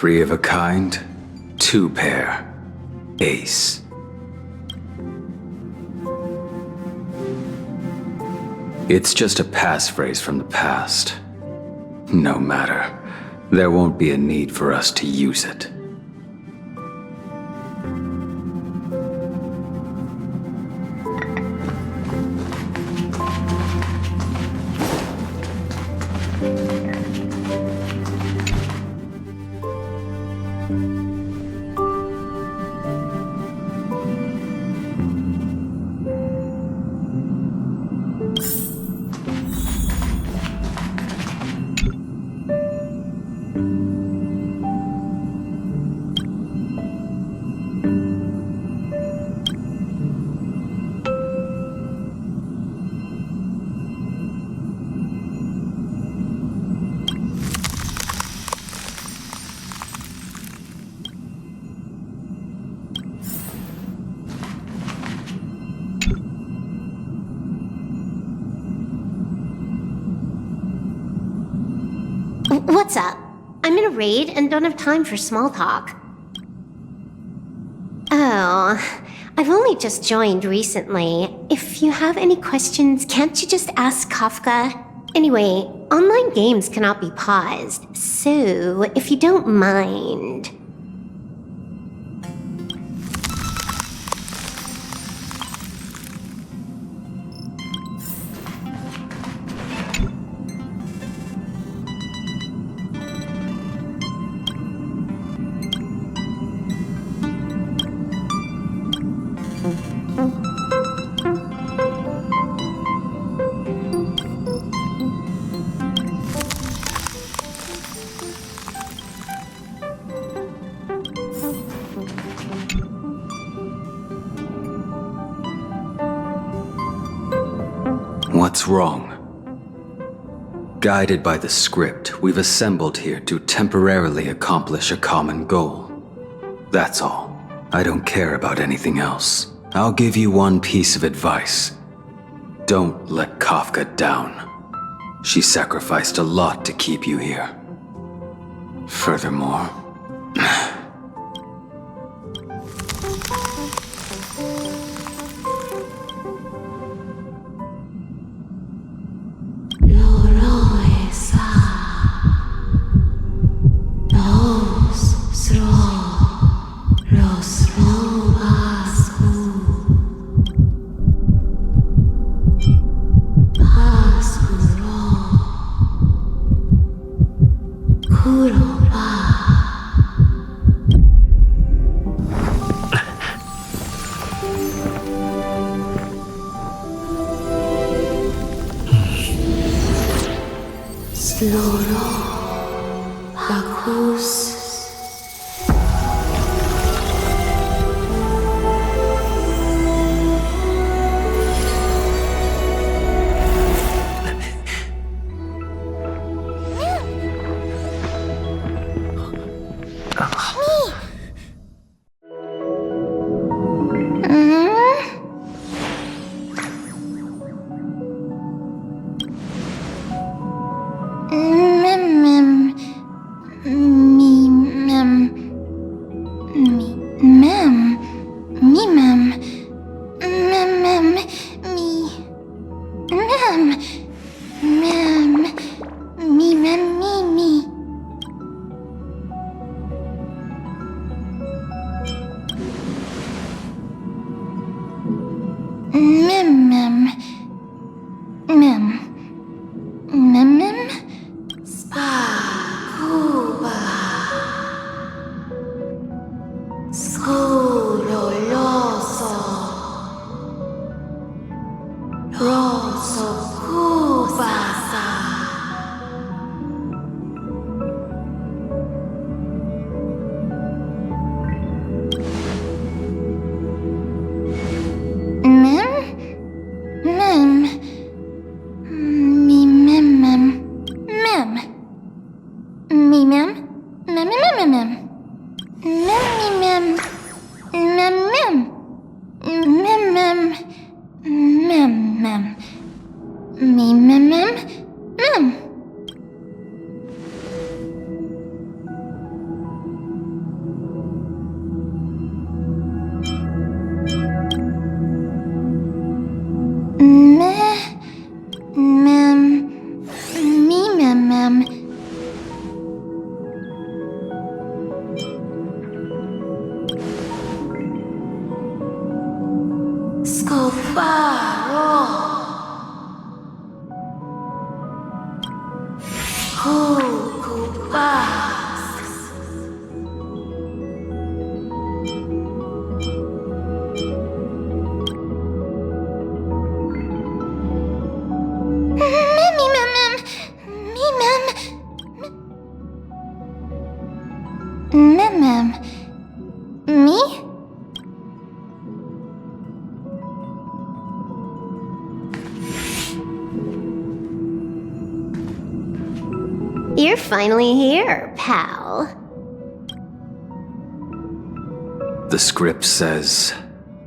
Three of a kind, two pair, ace. It's just a passphrase from the past. No matter. There won't be a need for us to use it. What's up? I'm in a raid and don't have time for small talk. Oh, I've only just joined recently. If you have any questions, can't you just ask Kafka? Anyway, online games cannot be paused, so if you don't mind... What's wrong? Guided by the script, we've assembled here to temporarily accomplish a common goal. That's all. I don't care about anything else. I'll give you one piece of advice. Don't let Kafka down. She sacrificed a lot to keep you here. Furthermore... Mem. Me mem. Mem mem. Me. Mem. Mem. Me mem me me. Mem mem. Mem. Mem mem. You're finally here, pal. The script says,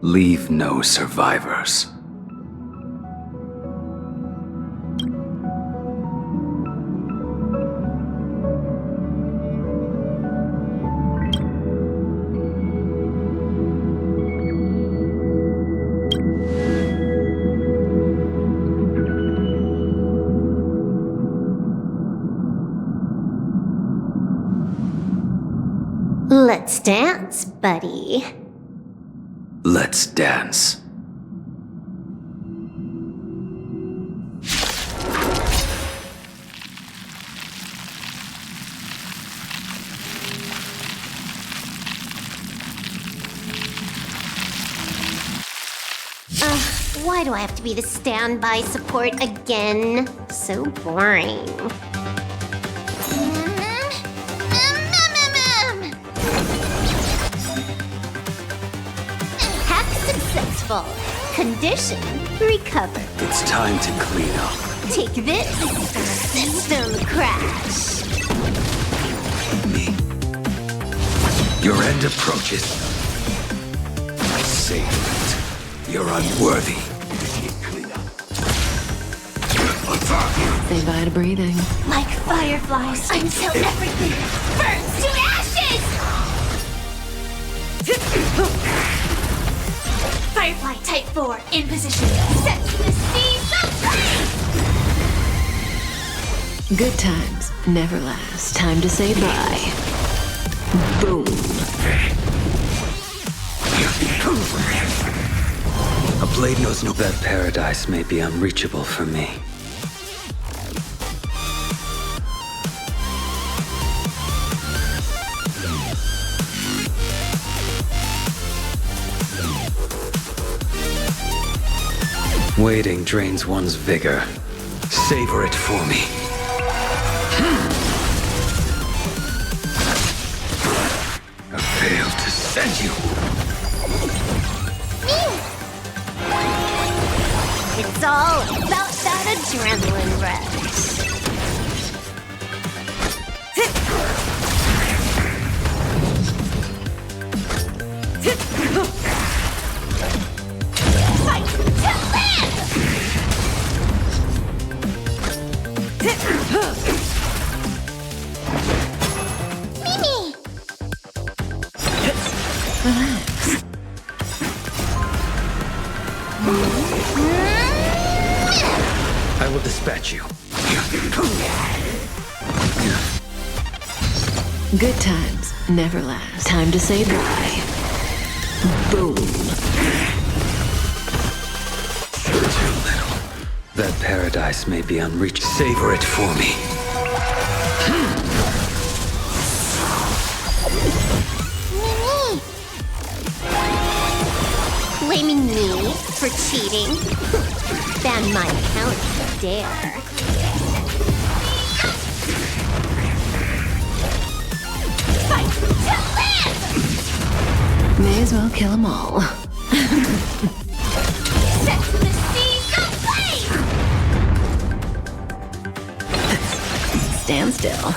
leave no survivors. Let's dance, buddy. Let's dance. Why do I have to be the standby support again? So boring. Hack successful. Condition recovered. It's time to clean up. Take this, system crash. Me. Your end approaches. Save it. You're unworthy. Say bye to breathing. Like fireflies until everything burns to ashes! Firefly Type 4 in position. Set to the seas of flame! Good times never last. Time to say bye. Boom. A blade knows no that paradise may be unreachable for me. Waiting drains one's vigor. Savor it for me. I failed to send you. It's all about that adrenaline rush. Fight to live! Mimi! I will dispatch you. Good times never last. Time to say bye. Boom. Too little. That paradise may be unreachable. Savor it for me. Mimi! Blaming me for cheating? Ban my account if you dare. Fight to live! May as well kill them all. Set the seas ablaze! Stand still.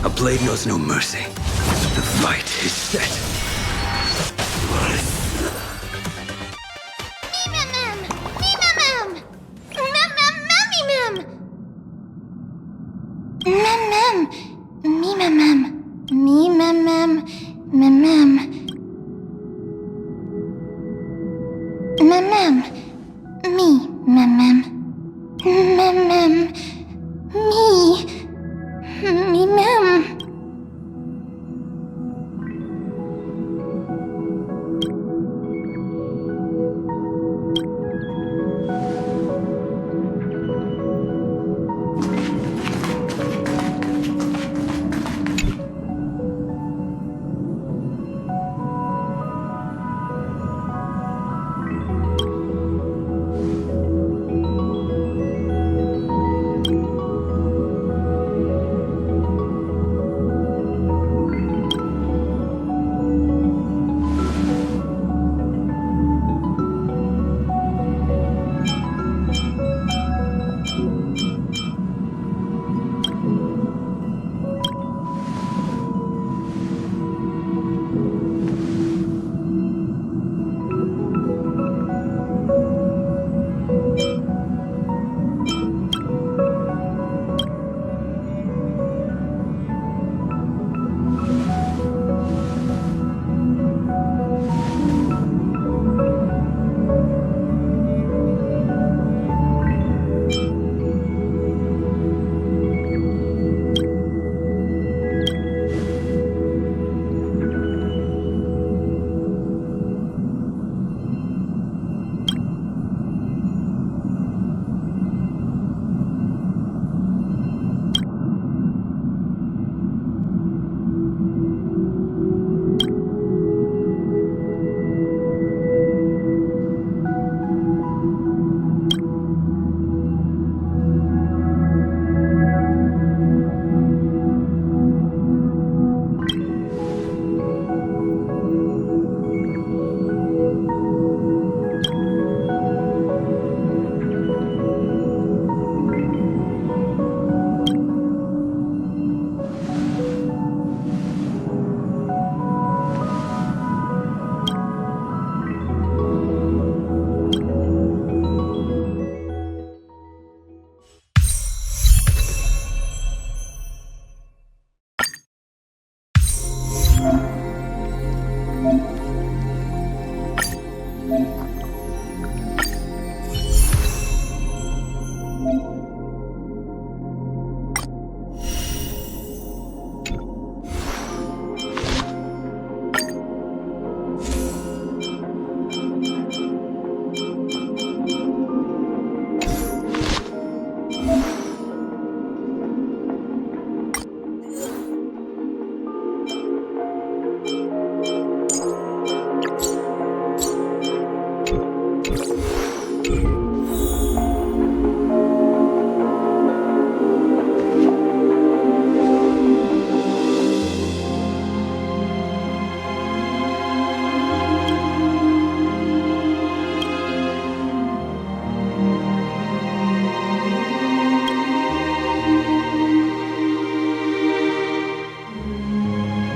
A blade knows no mercy. The fight is set.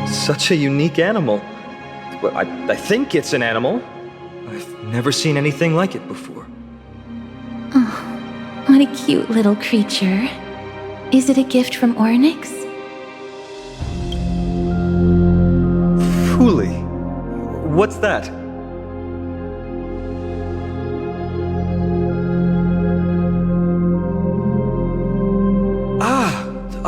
Such a unique animal. Well, I think it's an animal. I've never seen anything like it before. Oh, what a cute little creature. Is it a gift from Ornyx? Fooly. What's that?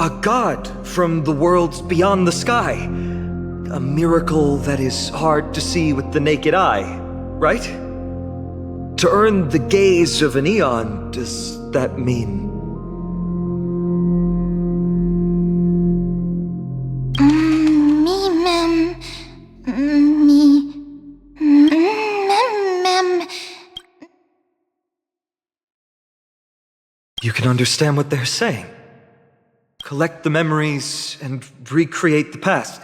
A god from the worlds beyond the sky. A miracle that is hard to see with the naked eye, right? To earn the gaze of an eon, does that mean... You can understand what they're saying. Collect the memories and recreate the past.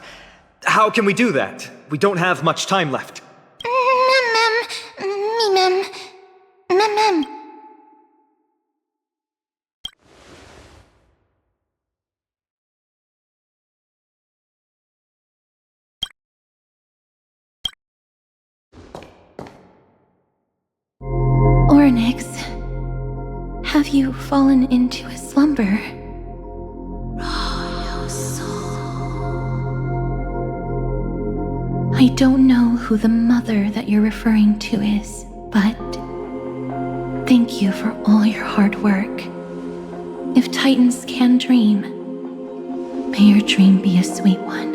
How can we do that? We don't have much time left. Orynyx, have you fallen into a slumber? I don't know who the mother that you're referring to is, but thank you for all your hard work. If Titans can dream, may your dream be a sweet one.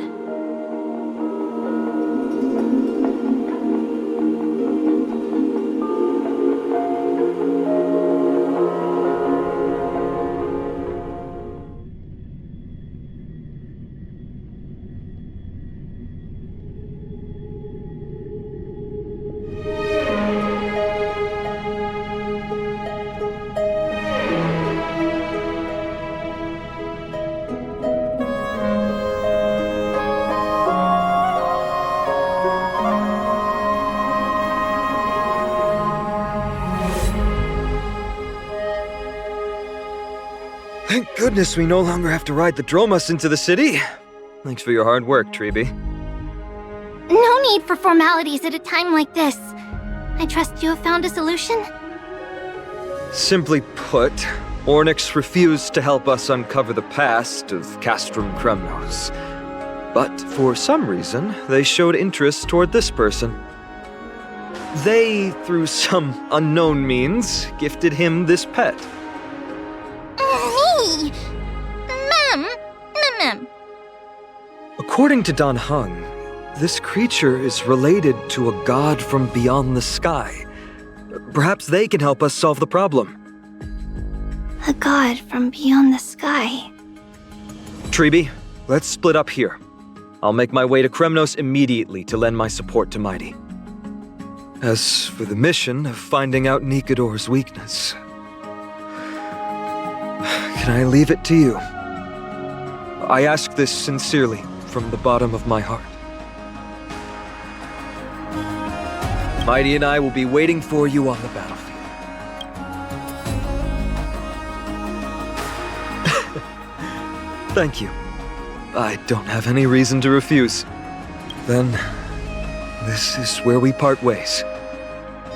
Thank goodness we no longer have to ride the Dromas into the city. Thanks for your hard work, Treeby. No need for formalities at a time like this. I trust you have found a solution? Simply put, Orynyx refused to help us uncover the past of Castrum Kremnos. But for some reason, they showed interest toward this person. They, through some unknown means, gifted him this pet. Me! Mem. According to Dan Heng, this creature is related to a god from beyond the sky. Perhaps they can help us solve the problem. A god from beyond the sky. Treeby, let's split up here. I'll make my way to Kremnos immediately to lend my support to Mighty. As for the mission of finding out Nikador's weakness, can I leave it to you? I ask this sincerely, from the bottom of my heart. Mighty and I will be waiting for you on the battlefield. Thank you. I don't have any reason to refuse. Then, this is where we part ways.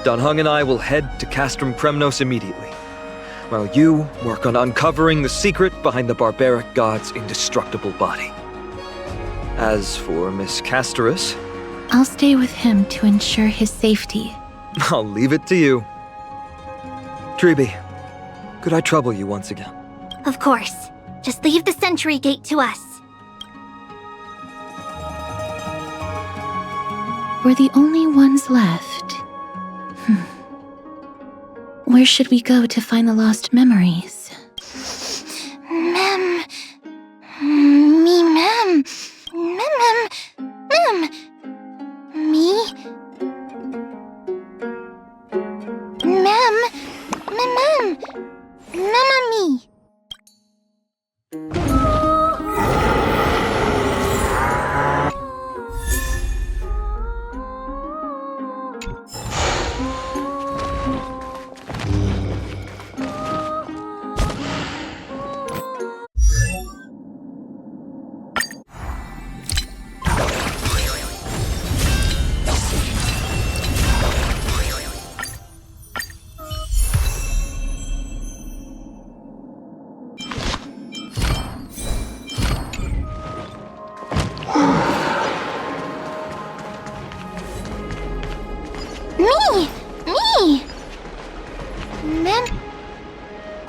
Dan Heng and I will head to Castrum Kremnos immediately, while you work on uncovering the secret behind the barbaric god's indestructible body. As for Miss Castorus, I'll stay with him to ensure his safety. I'll leave it to you. Treeby, could I trouble you once again? Of course. Just leave the sentry gate to us. We're the only ones left. Where should we go to find the lost memories? Mem. Me? Mama me. Me!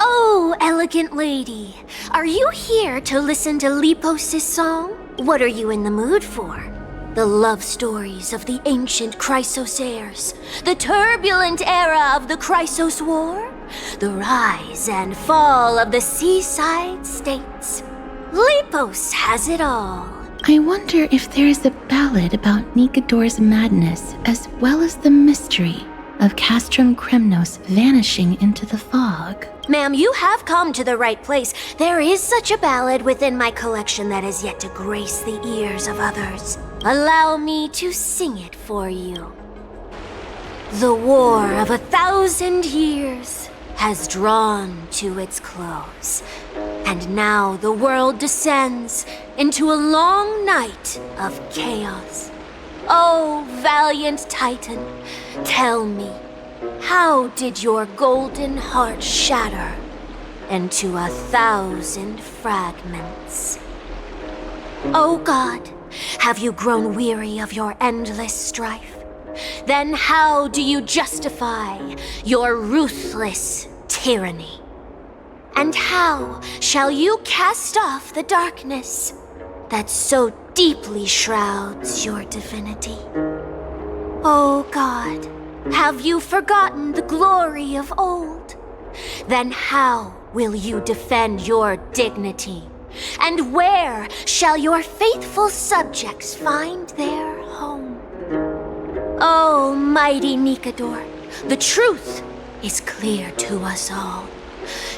Oh, elegant lady. Are you here to listen to Lipos's song? What are you in the mood for? The love stories of the ancient Chrysos heirs, the turbulent era of the Chrysos War, the rise and fall of the seaside states. Lipos has it all. I wonder if there is a ballad about Nikodor's madness as well as the mystery of Castrum Kremnos vanishing into the fog. Ma'am, you have come to the right place. There is such a ballad within my collection that has yet to grace the ears of others. Allow me to sing it for you. The war of 1,000 years has drawn to its close, and now the world descends into a long night of chaos. Oh, valiant Titan, tell me, how did your golden heart shatter into 1,000 fragments? Oh God, have you grown weary of your endless strife? Then how do you justify your ruthless tyranny? And how shall you cast off the darkness that so deeply shrouds your divinity? Oh God, have you forgotten the glory of old? Then how will you defend your dignity? And where shall your faithful subjects find their home? Oh, mighty Nikodor, the truth is clear to us all.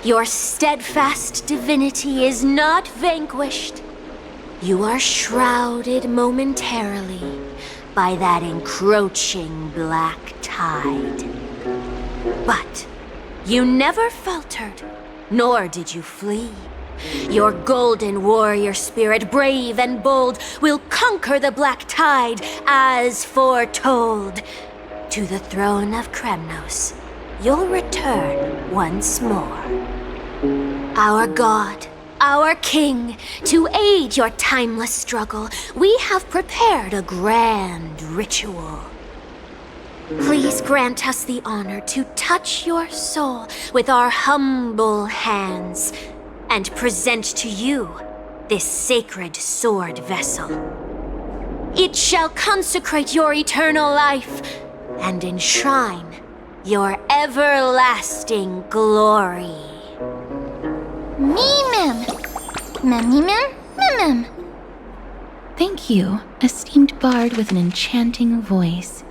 Your steadfast divinity is not vanquished. You are shrouded momentarily by that encroaching black tide. But you never faltered, nor did you flee. Your golden warrior spirit, brave and bold, will conquer the black tide as foretold. To the throne of Kremnos, you'll return once more. Our God, our King, to aid your timeless struggle, we have prepared a grand ritual. Please grant us the honor to touch your soul with our humble hands and present to you this sacred sword vessel. It shall consecrate your eternal life and enshrine your everlasting glory. Mem. Thank you, esteemed bard with an enchanting voice.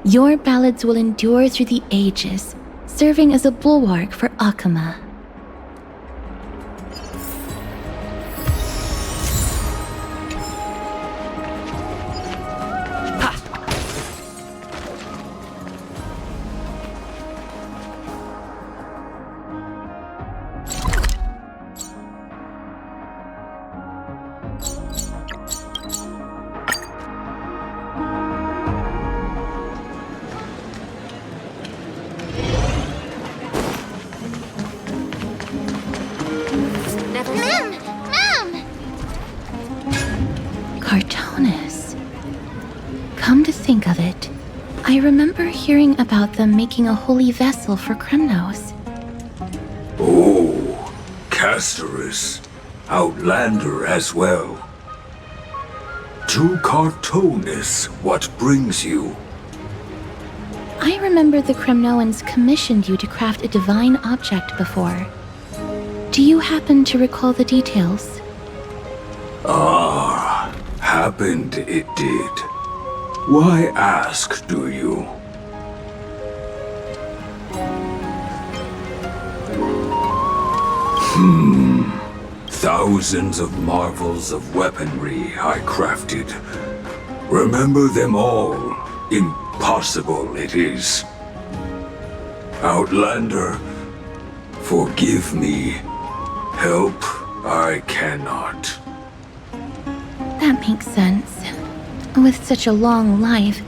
Your ballads will endure through the ages, serving as a bulwark for Akama. Cartonis. Come to think of it, I remember hearing about them making a holy vessel for Kremnos. Oh, Casterus. Outlander as well. To Cartonis, what brings you? I remember the Kremnoans commissioned you to craft a divine object before. Do you happen to recall the details? Ah, happened it did. Why ask, do you? Thousands of marvels of weaponry I crafted. Remember them all. Impossible it is. Outlander, forgive me. Help I cannot. That makes sense. With such a long life,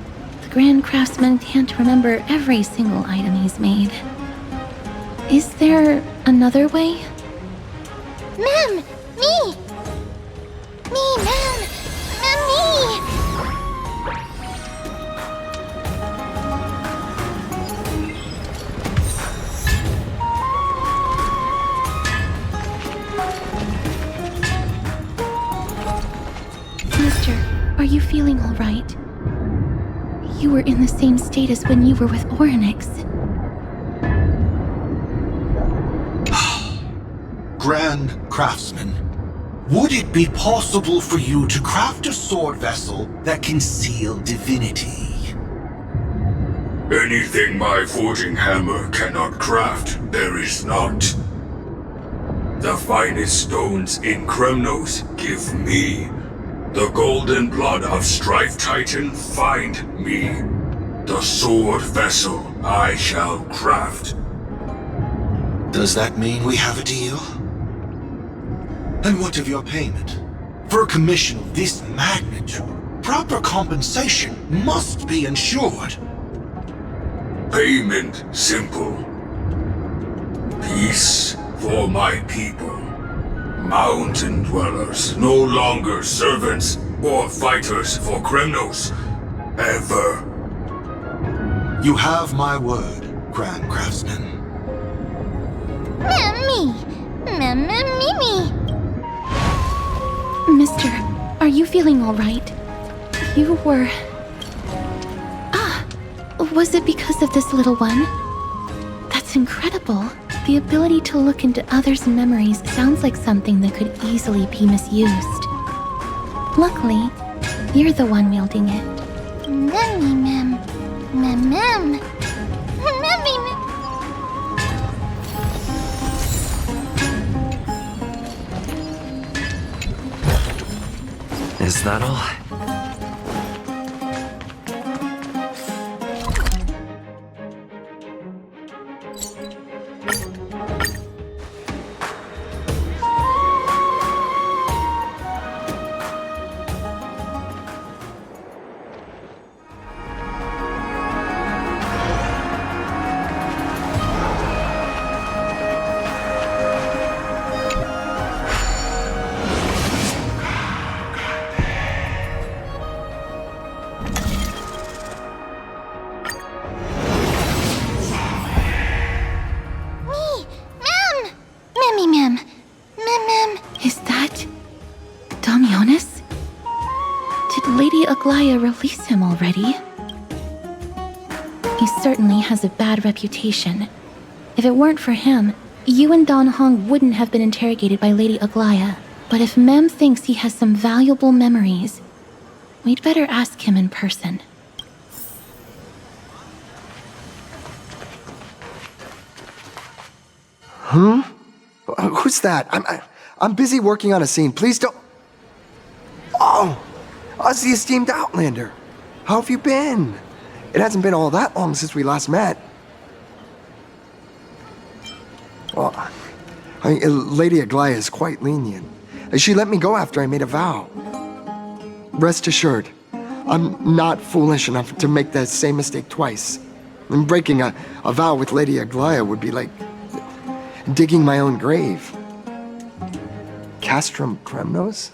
the Grand Craftsman can't remember every single item he's made. Is there another way? Mem! Me! Me, Mem! Mem, me! in the same state as when you were with Orynyx. Grand Craftsman, would it be possible for you to craft a sword vessel that can seal divinity? Anything my forging hammer cannot craft, there is not. The finest stones in Kremnos give me. The golden blood of Strife Titan find me. The sword vessel I shall craft. Does that mean we have a deal? And what of your payment? For a commission of this magnitude, proper compensation must be ensured. Payment simple. Peace for my people. Mountain dwellers, no longer servants or fighters for Kremnos. Ever. You have my word, Grand Craftsman. Mimi! Mimi! Mister, are you feeling all right? You were... was it because of this little one? That's incredible. The ability to look into others' memories sounds like something that could easily be misused. Luckily, you're the one wielding it. Mem. Is that all? Is that... Damionis? Did Lady Aglaya release him already? He certainly has a bad reputation. If it weren't for him, you and Dan Hong wouldn't have been interrogated by Lady Aglaya. But if Mem thinks he has some valuable memories, we'd better ask him in person. Who's that? I'm busy working on a scene. Please don't... Oh! Us, the esteemed Outlander. How have you been? It hasn't been all that long since we last met. Well, Lady Aglaya is quite lenient. She let me go after I made a vow. Rest assured, I'm not foolish enough to make the same mistake twice. And breaking a vow with Lady Aglaya would be like digging my own grave. Castrum Kremnos?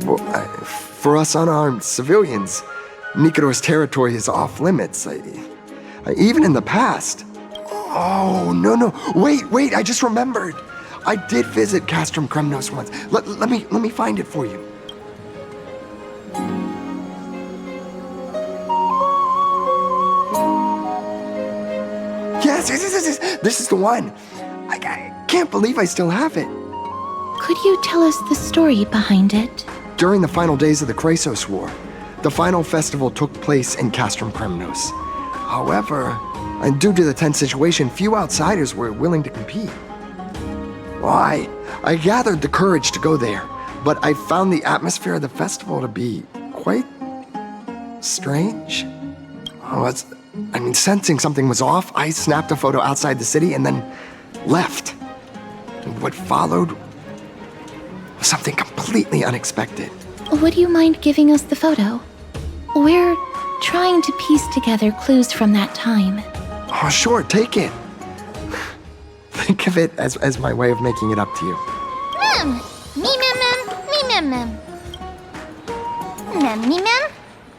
Well, for us unarmed civilians, Nicator's territory is off limits. Even in the past. Oh, no. Wait, I just remembered. I did visit Castrum Kremnos once. Let me find it for you. Yes, this is the one. I can't believe I still have it. Could you tell us the story behind it? During the final days of the Krasos War, the final festival took place in Castrum Kremnos. However, due to the tense situation, few outsiders were willing to compete. Well, I gathered the courage to go there, but I found the atmosphere of the festival to be quite strange. Sensing something was off, I snapped a photo outside the city and then left. And what followed was something completely unexpected. Would you mind giving us the photo? We're trying to piece together clues from that time. Oh, sure, take it. Think of it as my way of making it up to you. Mem! Me mem. Mem me mem.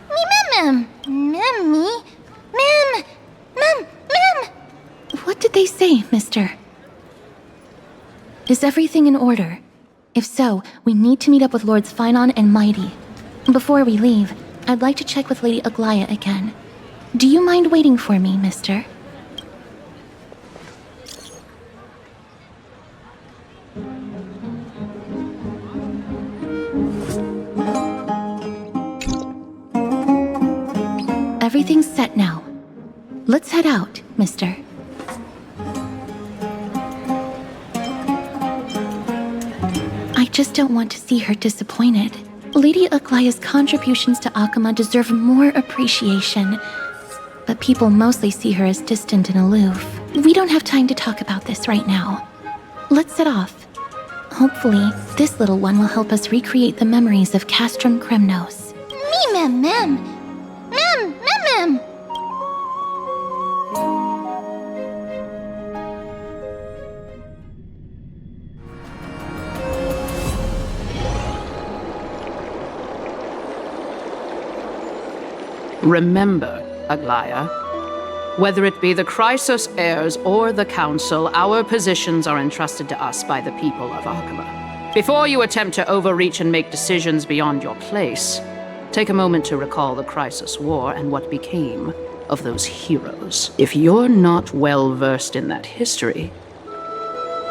Me mem. Mem me. Mem. What did they say, mister? Is everything in order? If so, we need to meet up with Lords Finon and Mighty. Before we leave, I'd like to check with Lady Aglaya again. Do you mind waiting for me, mister? Everything's set now. Let's head out, mister. I just don't want to see her disappointed. Lady Aglaya's contributions to Akama deserve more appreciation, but people mostly see her as distant and aloof. We don't have time to talk about this right now. Let's set off. Hopefully, this little one will help us recreate the memories of Castrum Kremnos. Mem. Remember, Aglaya, whether it be the Chrysos heirs or the Council, our positions are entrusted to us by the people of Akama. Before you attempt to overreach and make decisions beyond your place, take a moment to recall the Chrysos War and what became of those heroes. If you're not well versed in that history,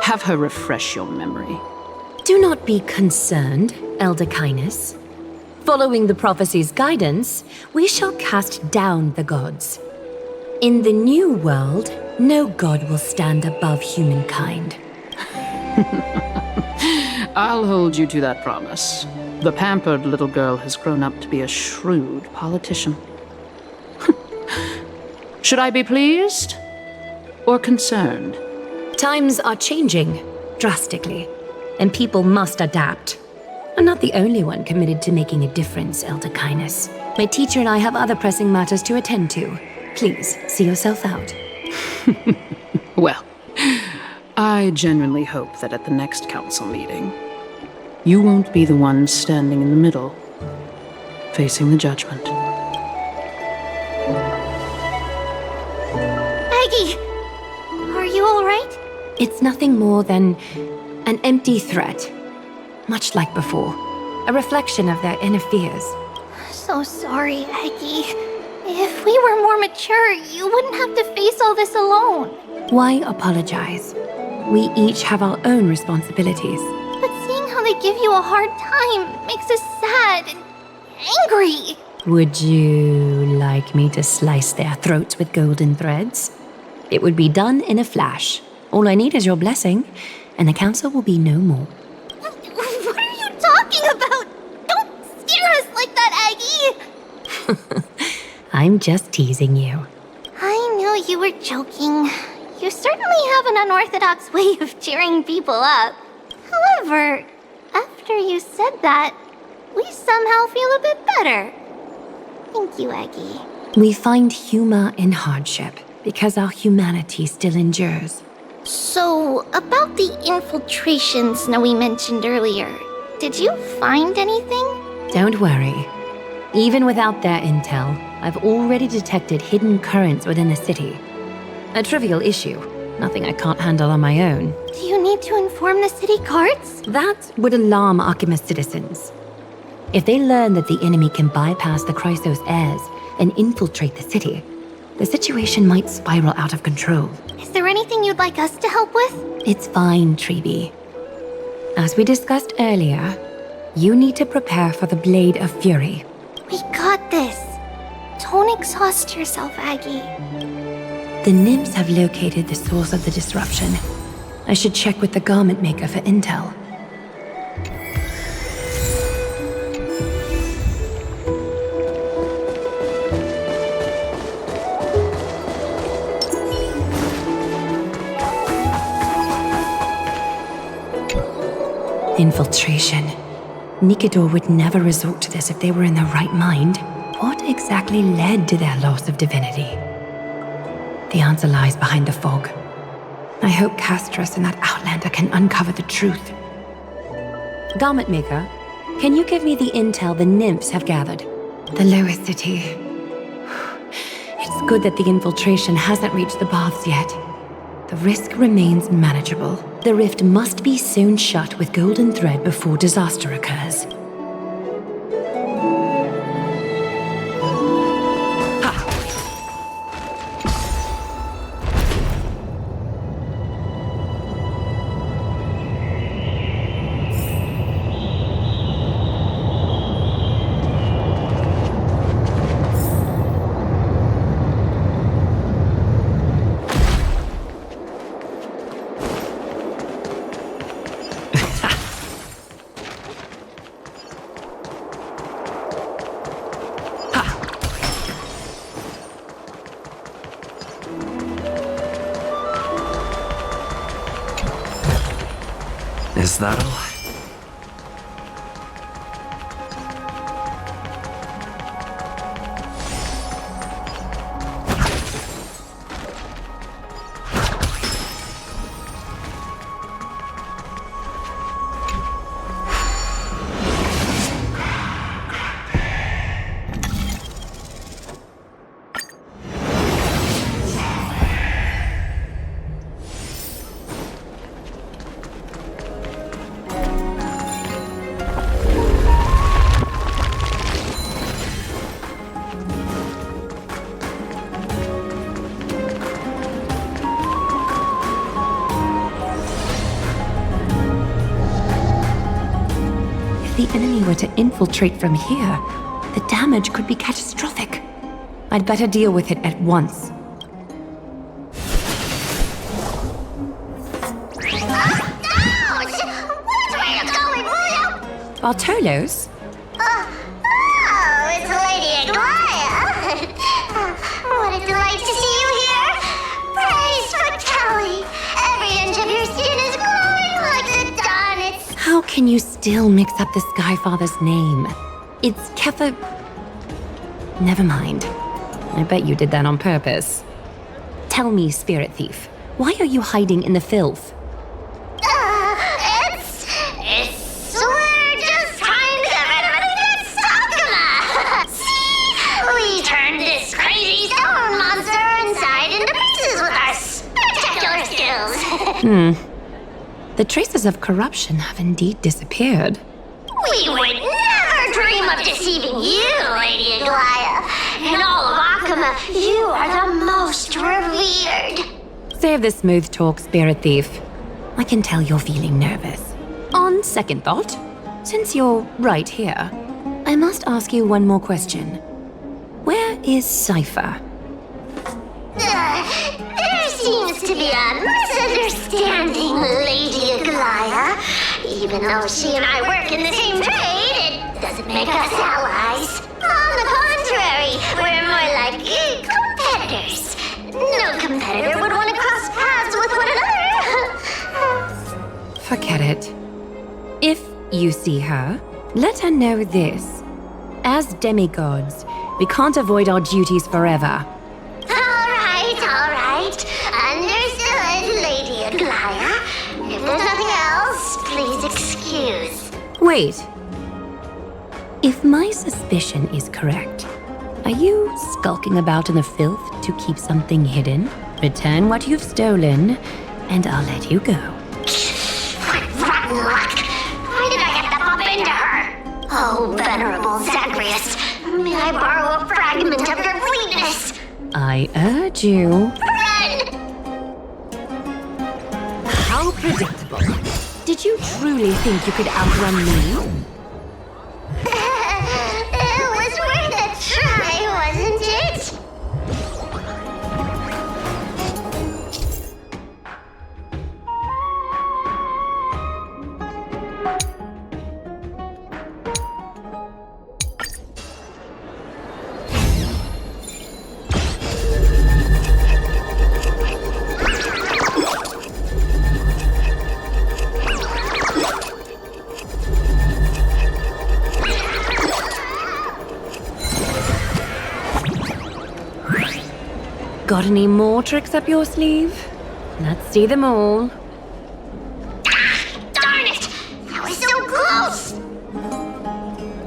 have her refresh your memory. Do not be concerned, Elder Kindness. Following the prophecy's guidance, we shall cast down the gods. In the new world, no god will stand above humankind. I'll hold you to that promise. The pampered little girl has grown up to be a shrewd politician. Should I be pleased or concerned? Times are changing drastically, and people must adapt. I'm not the only one committed to making a difference, Elder Kindness. My teacher and I have other pressing matters to attend to. Please, see yourself out. Well, I genuinely hope that at the next council meeting, you won't be the one standing in the middle, facing the judgment. Aggie! Are you alright? It's nothing more than an empty threat. Much like before. A reflection of their inner fears. So sorry, Aggie. If we were more mature, you wouldn't have to face all this alone. Why apologize? We each have our own responsibilities. But seeing how they give you a hard time makes us sad and angry. Would you like me to slice their throats with golden threads? It would be done in a flash. All I need is your blessing, and the council will be no more. What are you talking about? Don't scare us like that, Aggie! I'm just teasing you. I knew you were joking. You certainly have an unorthodox way of cheering people up. However, after you said that, we somehow feel a bit better. Thank you, Aggie. We find humor in hardship because our humanity still endures. So, about the infiltration Snowy mentioned earlier, did you find anything? Don't worry. Even without their intel, I've already detected hidden currents within the city. A trivial issue, nothing I can't handle on my own. Do you need to inform the city guards? That would alarm Archimus citizens. If they learn that the enemy can bypass the Chrysos heirs and infiltrate the city, the situation might spiral out of control. Is there anything you'd like us to help with? It's fine, Treeby. As we discussed earlier, you need to prepare for the Blade of Fury. We got this. Don't exhaust yourself, Aggie. The nymphs have located the source of the disruption. I should check with the garment maker for intel. Infiltration. Nikador would never resort to this if they were in their right mind. What exactly led to their loss of divinity? The answer lies behind the fog. I hope Castros and that Outlander can uncover the truth. Garment maker, can you give me the intel the nymphs have gathered? The lower city. It's good that the infiltration hasn't reached the baths yet. The risk remains manageable. The rift must be sewn shut with golden thread before disaster occurs. that all? If the enemy were to infiltrate from here, the damage could be catastrophic. I'd better deal with it at once. Bartolos? Oh, it's Lady Aglaia. What a delight to see you here. Praise for Kelly. Every inch of your skin is glowing like the dawn. It's... How can you still mix up the Skyfather's name? It's Kepha... Never mind. I bet you did that on purpose. Tell me, Spirit Thief, why are you hiding in the filth? We're just trying to get rid of it against Sakuma. See? We turned this crazy stone monster inside into pieces with our spectacular skills. The traces of corruption have indeed disappeared. We would never dream of deceiving you, Lady Aglaia. In all of Akuma, you are the most revered. Save the smooth talk, Spirit Thief. I can tell you're feeling nervous. On second thought, since you're right here, I must ask you one more question. Where is Cypher? There seems to be a misunderstanding, Lady Aglaia. Even though she and I work in the same trade, it doesn't make us allies. On the contrary, we're more like competitors. No competitor would want to cross paths with one another. Forget it. If you see her, let her know this. As demigods, we can't avoid our duties forever. All right. Understood, Lady Aglaia. If there's nothing else, please excuse. Wait. If my suspicion is correct, are you skulking about in the filth to keep something hidden? Return what you've stolen, and I'll let you go. What rotten luck! Why did I have to bump into her? Oh, venerable Zagreus, may I borrow a fragment of your fleetness? I urge you. Run! How predictable. Did you truly think you could outrun me? It was worth a try, wasn't it? Got any more tricks up your sleeve? Let's see them all. Darn it! That was so close!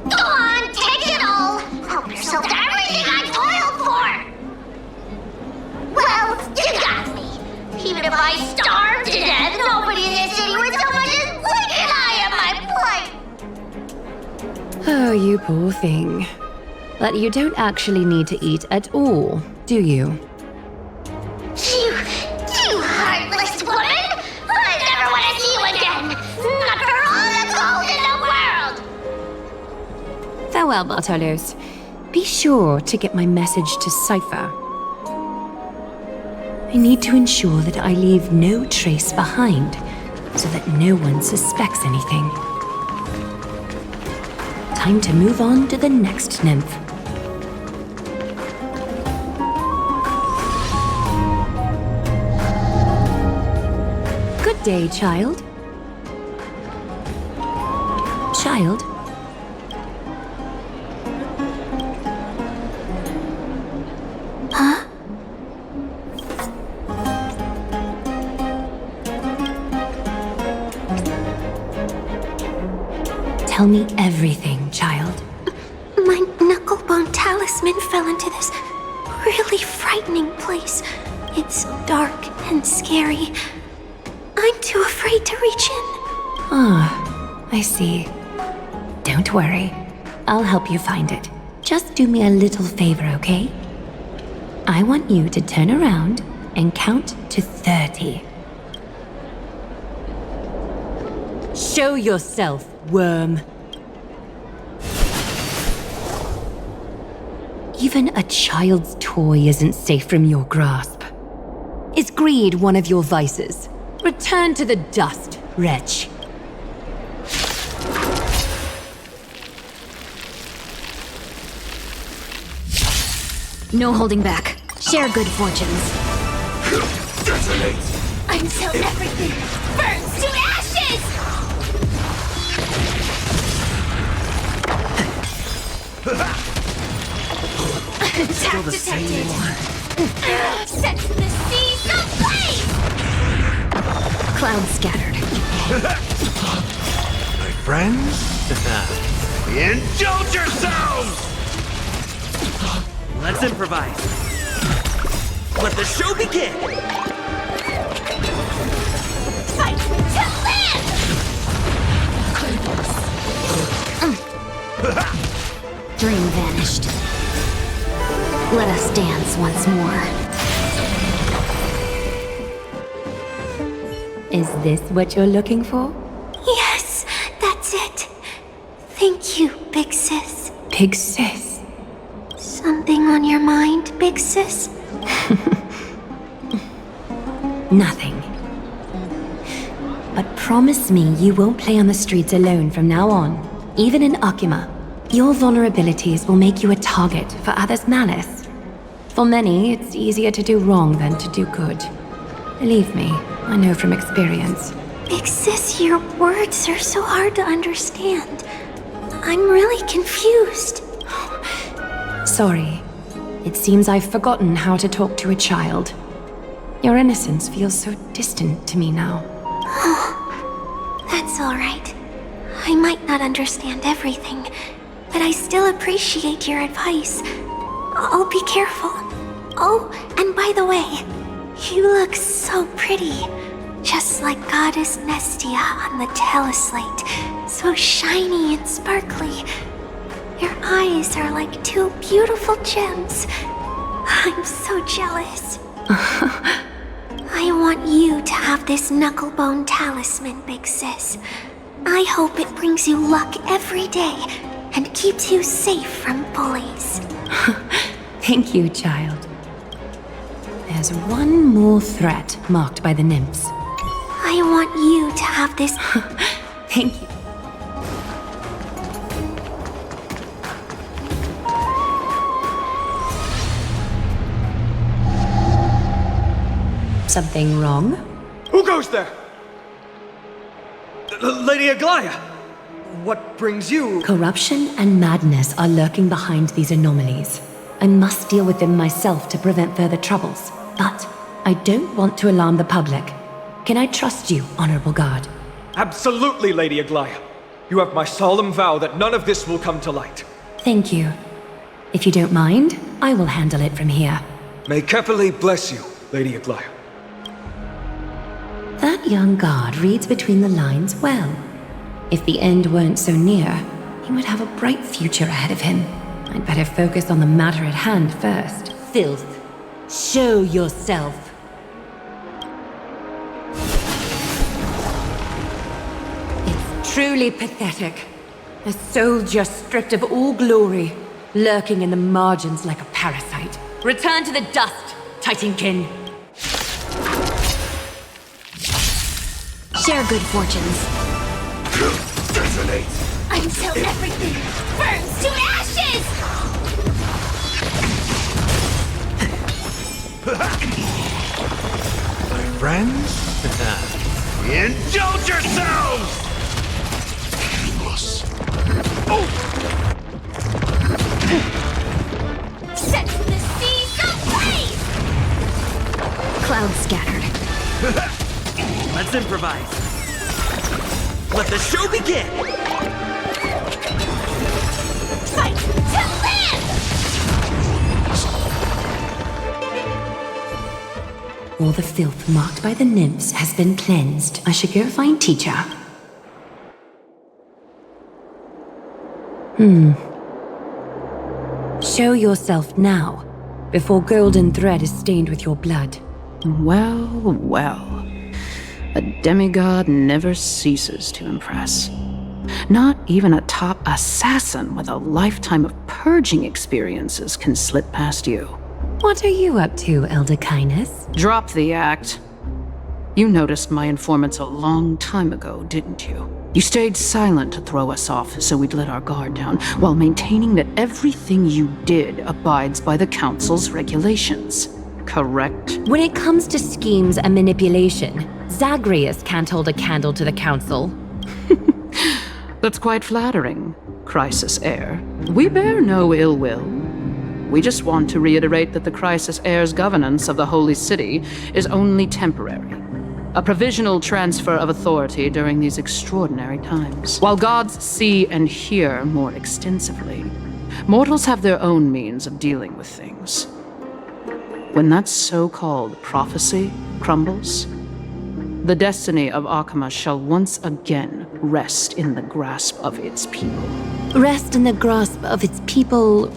Go on, take it all! Help yourself to everything I toiled for! Well, you got me. Even if I starved to death, nobody in this city would so much as blink an eye at my plight! Oh, you poor thing. But you don't actually need to eat at all, do you? You heartless woman! I never want to see you again! Not for all the gold in the world! Farewell, Bartolos. Be sure to get my message to Cypher. I need to ensure that I leave no trace behind, so that no one suspects anything. Time to move on to the next nymph. Good day, child. child? Huh? Tell me everything, child. My knucklebone talisman fell into this really frightening place. It's dark and scary. I'm too afraid to reach in. Ah, I see. Don't worry. I'll help you find it. Just do me a little favor, okay? I want you to turn around and count to 30. Show yourself, worm. Even a child's toy isn't safe from your grasp. Is greed one of your vices? Return to the dust, wretch. No holding back. Share good fortunes. Detonate! Until everything burns to ashes! Attack detected! Set the seas ablaze! Clouds scattered. My friends? Indulge yourselves! Let's improvise. Let the show begin! Fight to live! Dream vanished. Let us dance once more. Is this what you're looking for? Yes, that's it. Thank you, big sis. Big sis. Something on your mind, big sis? Nothing. But promise me you won't play on the streets alone from now on. Even in Akima, your vulnerabilities will make you a target for others' malice. For many, it's easier to do wrong than to do good. Believe me, I know from experience. Big sis, your words are so hard to understand. I'm really confused. Sorry. It seems I've forgotten how to talk to a child. Your innocence feels so distant to me now. That's all right. I might not understand everything, but I still appreciate your advice. I'll be careful. Oh, and by the way, you look so pretty. Just like Goddess Nestia on the teleslate. So shiny and sparkly. Your eyes are like two beautiful gems. I'm so jealous. I want you to have this knucklebone talisman, big sis. I hope it brings you luck every day and keeps you safe from bullies. Thank you, child. There's one more threat marked by the nymphs. I want you to have this. Thank you. Something wrong? Who goes there? Lady Aglaya! What brings you? Corruption and madness are lurking behind these anomalies. I must deal with them myself to prevent further troubles. But I don't want to alarm the public. Can I trust you, Honorable Guard? Absolutely, Lady Aglaya. You have my solemn vow that none of this will come to light. Thank you. If you don't mind, I will handle it from here. May Kepali bless you, Lady Aglaya. That young guard reads between the lines well. If the end weren't so near, he would have a bright future ahead of him. I'd better focus on the matter at hand first. Filth. Show yourself. It's truly pathetic. A soldier stripped of all glory, lurking in the margins like a parasite. Return to the dust, Titankin. Share good fortunes. Detonate! Until everything burns to ashes! My friends? Indulge yourselves! Painless. Set the seas ablaze! Clouds scattered. Let's improvise. Let the show begin! Fight to live! All the filth marked by the nymphs has been cleansed. I should go find teacher. Show yourself now, before golden thread is stained with your blood. Well, well. A demigod never ceases to impress. Not even a top assassin with a lifetime of purging experiences can slip past you. What are you up to, Elder Kindness? Drop the act. You noticed my informants a long time ago, didn't you? You stayed silent to throw us off so we'd let our guard down, while maintaining that everything you did abides by the Council's regulations. Correct? When it comes to schemes and manipulation, Zagreus can't hold a candle to the Council. That's quite flattering, Crisis Heir. We bear no ill will. We just want to reiterate that the Crisis Heir's governance of the Holy City is only temporary. A provisional transfer of authority during these extraordinary times. While gods see and hear more extensively, mortals have their own means of dealing with things. When that so-called prophecy crumbles, the destiny of Akama shall once again rest in the grasp of its people. Rest in the grasp of its people,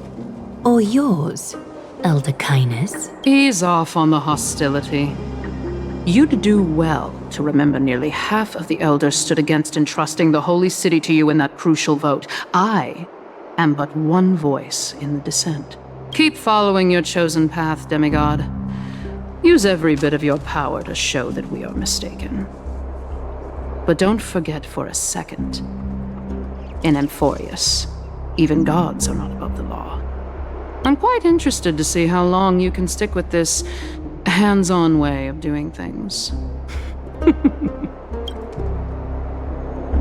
or yours, Elder Kindness? Ease off on the hostility. You'd do well to remember nearly half of the elders stood against entrusting the Holy City to you in that crucial vote. I am but one voice in the dissent. Keep following your chosen path, demigod. Use every bit of your power to show that we are mistaken. But don't forget for a second, in Amphorius, even gods are not above the law. I'm quite interested to see how long you can stick with this hands-on way of doing things.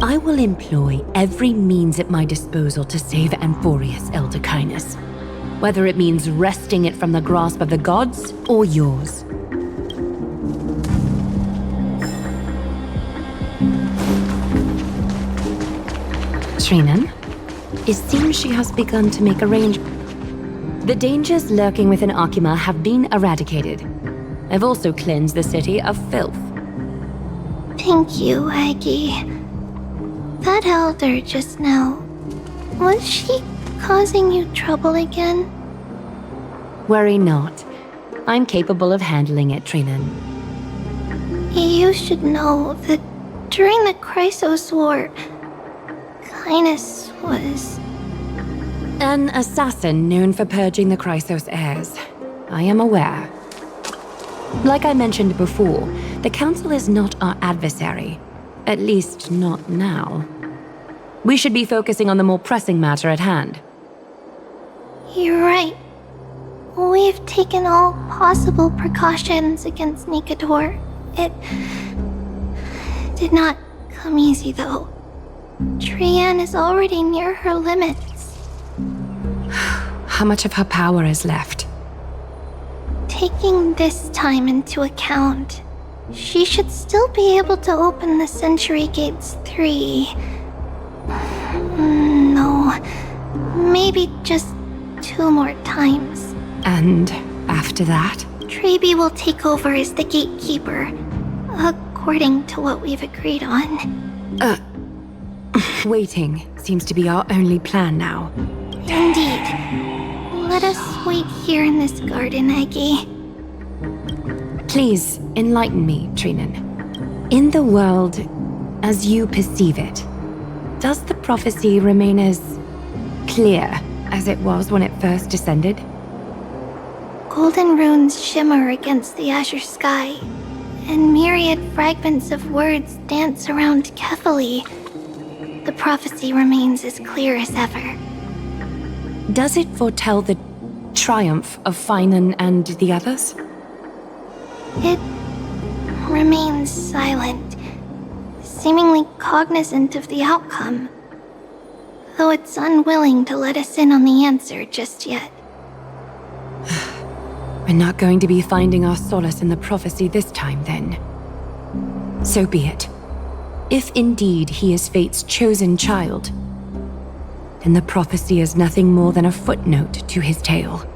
I will employ every means at my disposal to save Amphorius, Elder Kindness. Whether it means wresting it from the grasp of the gods, or yours. Trinan, it seems she has begun to make arrangements. The dangers lurking within Akima have been eradicated. I've also cleansed the city of filth. Thank you, Aggie. That elder just now, was she causing you trouble again? Worry not. I'm capable of handling it, Trinan. You should know that during the Chrysos War, Kindness was... An assassin known for purging the Chrysos heirs. I am aware. Like I mentioned before, the Council is not our adversary. At least, not now. We should be focusing on the more pressing matter at hand. You're right. We've taken all possible precautions against Nikador. It did not come easy, though. Trian is already near her limits. How much of her power is left? Taking this time into account, she should still be able to open the Century Gates 3. No, maybe just 2 more times. And after that? Trebi will take over as the gatekeeper, according to what we've agreed on. Waiting seems to be our only plan now. Indeed. Let us wait here in this garden, Aggie. Please, enlighten me, Trinan. In the world, as you perceive it, does the prophecy remain as clear as it was when it first descended? Golden runes shimmer against the azure sky, and myriad fragments of words dance around Kefali. The prophecy remains as clear as ever. Does it foretell the triumph of Finan and the others? It remains silent, seemingly cognizant of the outcome. though it's unwilling to let us in on the answer just yet. We're not going to be finding our solace in the prophecy this time, then. So be it. If indeed he is Fate's chosen child, then the prophecy is nothing more than a footnote to his tale.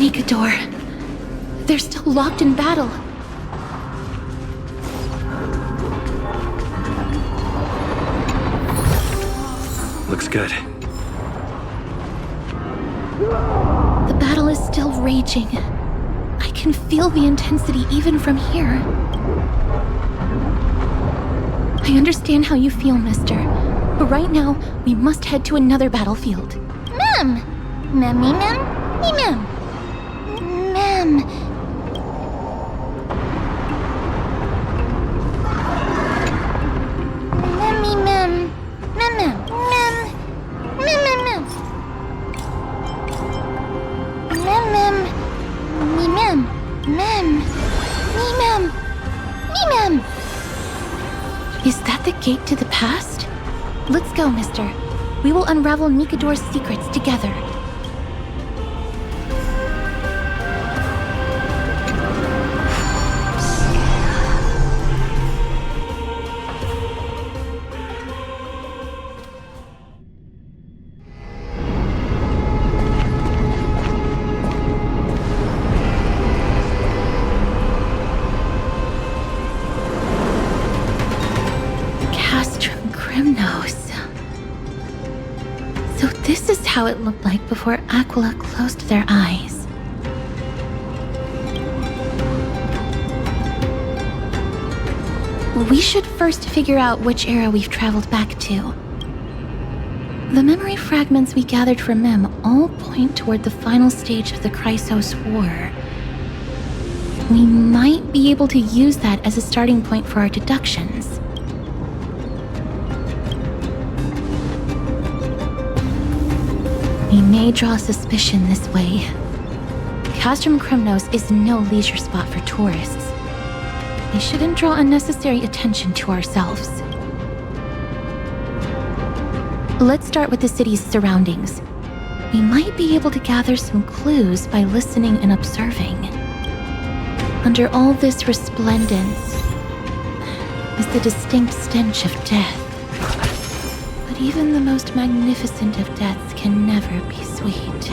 Nikador. They're still locked in battle. Looks good. The battle is still raging. I can feel the intensity even from here. I understand how you feel, mister. But right now, we must head to another battlefield. Ma'am! Ma'am. Ma'am. Is that the gate to the past? Let's go, mister. We will unravel Nikador's secrets together. So this is how it looked like before Aquila closed their eyes. We should first figure out which era we've traveled back to. The memory fragments we gathered from Mem all point toward the final stage of the Chrysos War. We might be able to use that as a starting point for our deductions. We may draw suspicion this way. Castrum Krymnos is no leisure spot for tourists. We shouldn't draw unnecessary attention to ourselves. Let's start with the city's surroundings. We might be able to gather some clues by listening and observing. Under all this resplendence is the distinct stench of death. But even the most magnificent of deaths can never be sweet.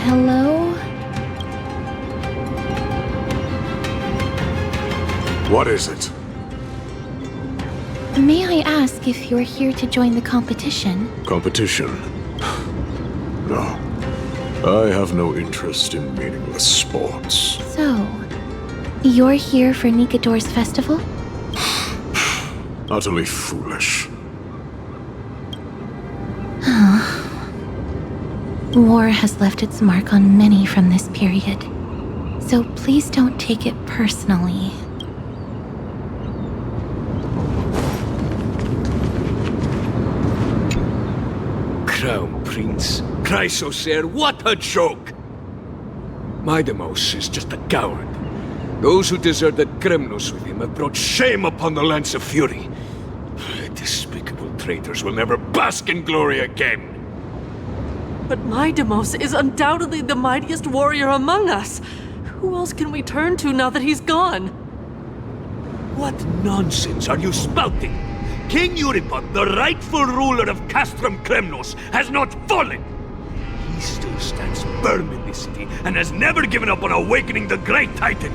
Hello? What is it? May I ask if you're here to join the competition? Competition? No. I have no interest in meaningless sports. So, you're here for Nikador's festival? Utterly foolish. War has left its mark on many from this period, so please don't take it personally. Crown Prince, Chrysosaur, what a joke! miHoYo is just a coward. Those who deserted Krymnos with him have brought shame upon the Lance of Fury. Despicable traitors will never bask in glory again. But miHoYo is undoubtedly the mightiest warrior among us. Who else can we turn to now that he's gone? What nonsense are you spouting? King Euripon, the rightful ruler of Castrum Krymnos, has not fallen! He still stands firm in this city and has never given up on awakening the Great Titan!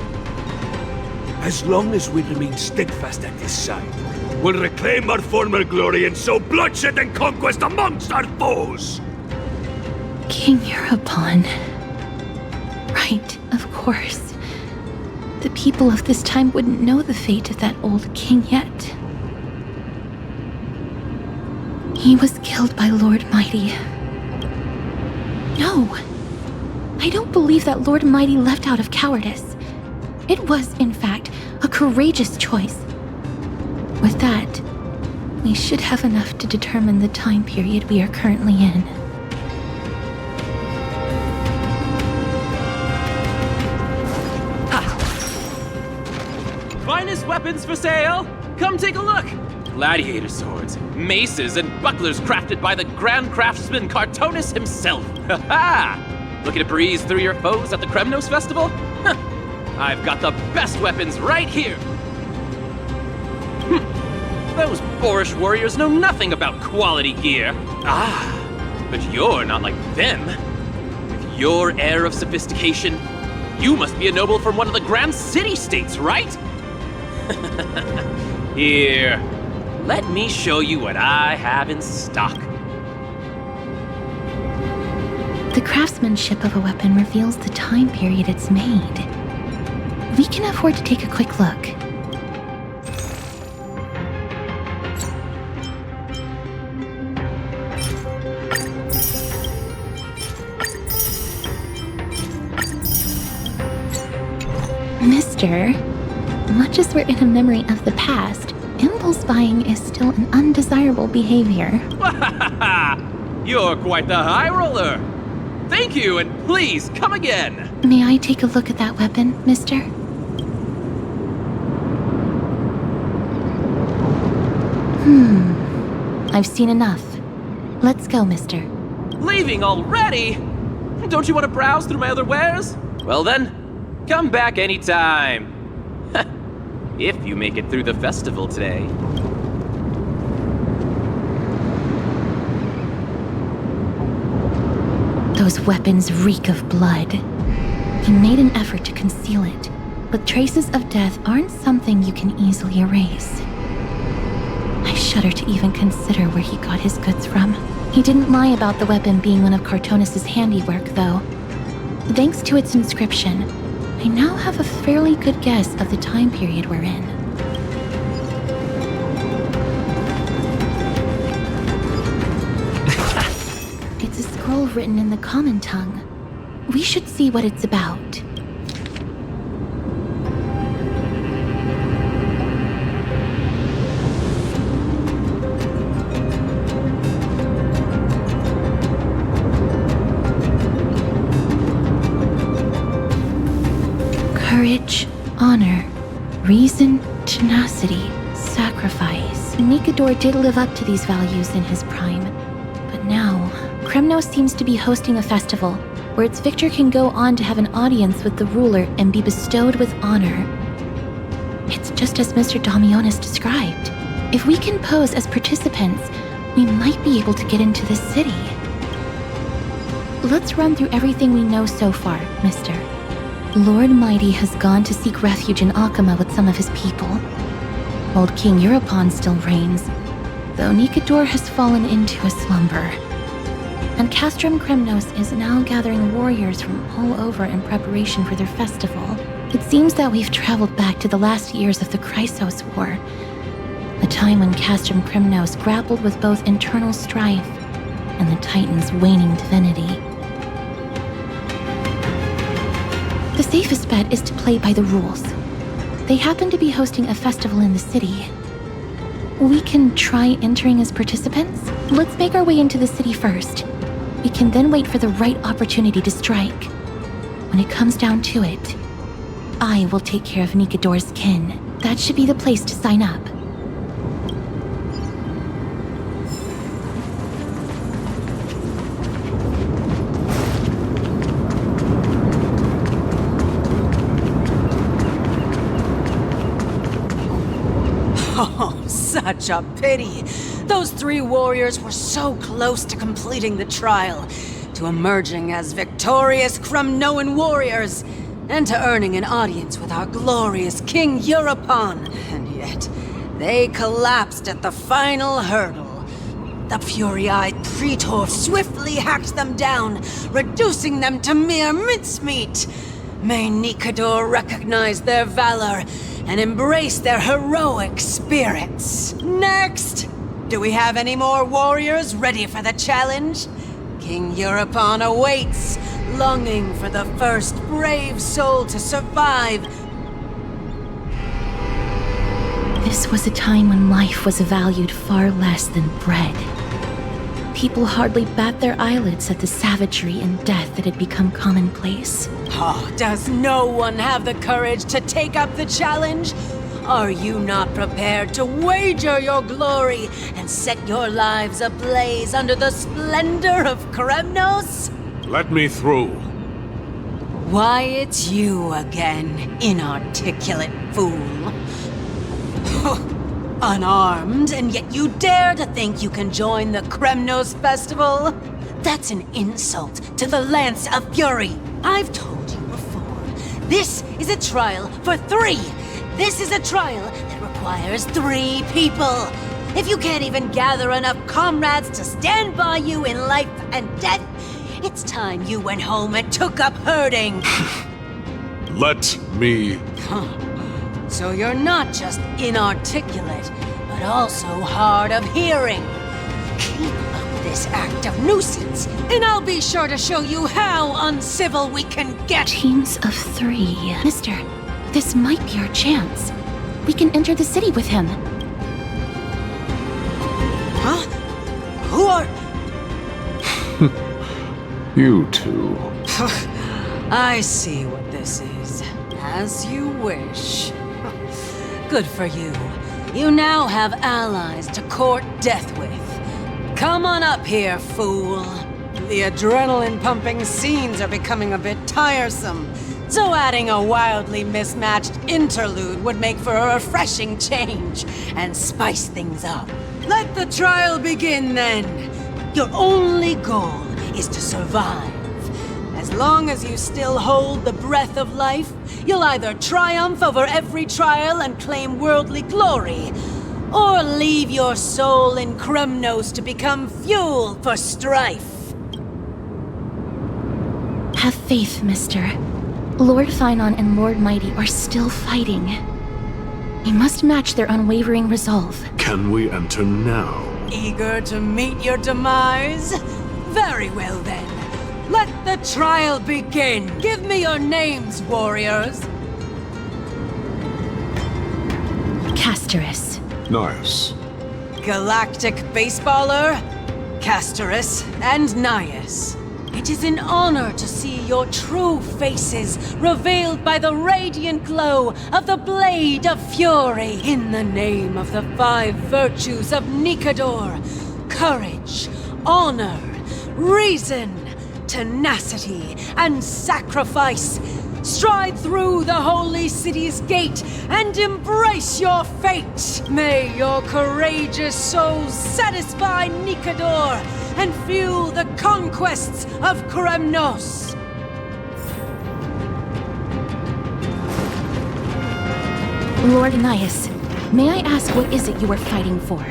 As long as we remain steadfast at his side, we'll reclaim our former glory and sow bloodshed and conquest amongst our foes! King Euripon. Right, of course. The people of this time wouldn't know the fate of that old king yet. He was killed by Lord Mighty. No! I don't believe that Lord Mighty left out of cowardice. It was, in fact, a courageous choice. With that, we should have enough to determine the time period we are currently in. Finest weapons for sale! Come take a look! Gladiator swords, maces, and bucklers crafted by the Grand Craftsman Cartonis himself! Ha ha! Looking to breeze through your foes at the Krymnos Festival? Huh. I've got the best weapons right here! Those boorish warriors know nothing about quality gear. Ah, but you're not like them. With your air of sophistication, you must be a noble from one of the Grand City-States, right? Here, let me show you what I have in stock. The craftsmanship of a weapon reveals the time period it's made. We can afford to take a quick look. Mister, much as we're in a memory of the past, impulse buying is still an undesirable behavior. You're quite the high roller. Thank you, and please come again. May I take a look at that weapon, mister? I've seen enough. Let's go, mister. Leaving already? Don't you want to browse through my other wares? Well then, come back anytime. If you make it through the festival today. Those weapons reek of blood. He made an effort to conceal it, but traces of death aren't something you can easily erase. I shudder to even consider where he got his goods from. He didn't lie about the weapon being one of Cartonis' handiwork, though. Thanks to its inscription, I now have a fairly good guess of the time period we're in. written in the common tongue. We should see what it's about. Courage, honor, reason, tenacity, sacrifice. Nikador did live up to these values in his prime. But now, Kremnos seems to be hosting a festival where its victor can go on to have an audience with the ruler and be bestowed with honor. It's just as Mr. Damionis described. If we can pose as participants, we might be able to get into the city. Let's run through everything we know so far, Mister. Lord Mighty has gone to seek refuge in Akama with some of his people. Old King Europon still reigns, though Nikador has fallen into a slumber. And Castrum Kremnos is now gathering warriors from all over in preparation for their festival. It seems that we've traveled back to the last years of the Chrysos War, a time when Castrum Kremnos grappled with both internal strife and the Titan's waning divinity. The safest bet is to play by the rules. They happen to be hosting a festival in the city. We can try entering as participants? Let's make our way into the city first. We can then wait for the right opportunity to strike. When it comes down to it, I will take care of Nikador's kin. That should be the place to sign up. Oh, such a pity. Those 3 warriors were so close to completing the trial, to emerging as victorious Kremnoan warriors, and to earning an audience with our glorious King Europon. And yet, they collapsed at the final hurdle. The fury-eyed Praetor swiftly hacked them down, reducing them to mere mincemeat. May Nikador recognize their valor and embrace their heroic spirits. Next! Do we have any more warriors ready for the challenge? King Europon awaits, longing for the first brave soul to survive. This was a time when life was valued far less than bread. People hardly bat their eyelids at the savagery and death that had become commonplace. Oh, does no one have the courage to take up the challenge? Are you not prepared to wager your glory and set your lives ablaze under the splendor of Kremnos? Let me through. Why, it's you again, inarticulate fool. Unarmed, and yet you dare to think you can join the Kremnos festival? That's an insult to the Lance of Fury. I've told you before, this is a trial for 3. This is a trial that requires 3 people. If you can't even gather enough comrades to stand by you in life and death, it's time you went home and took up herding. Let me... So you're not just inarticulate, but also hard of hearing. Keep up this act of nuisance, and I'll be sure to show you how uncivil we can get. Teams of 3. Mister, this might be our chance. We can enter the city with him. Huh? Who are... You two. I see what this is. As you wish. Good for you. You now have allies to court death with. Come on up here, fool. The adrenaline-pumping scenes are becoming a bit tiresome, so adding a wildly mismatched interlude would make for a refreshing change and spice things up. Let the trial begin, then. Your only goal is to survive. As long as you still hold the breath of life, you'll either triumph over every trial and claim worldly glory, or leave your soul in Kremnos to become fuel for strife. Have faith, mister. Lord Finon and Lord Mighty are still fighting. We must match their unwavering resolve. Can we enter now? Eager to meet your demise? Very well then. Let the trial begin! Give me your names, warriors! Castorus. Nice. Galactic Baseballer, Castorus, and Nias. It is an honor to see your true faces revealed by the radiant glow of the Blade of Fury in the name of the 5 virtues of Nikador: courage, honor, reason, tenacity, and sacrifice. Stride through the holy city's gate and embrace your fate. May your courageous souls satisfy Nikador and fuel the conquests of Kremnos. Lord Nias, may I ask what is it you are fighting for?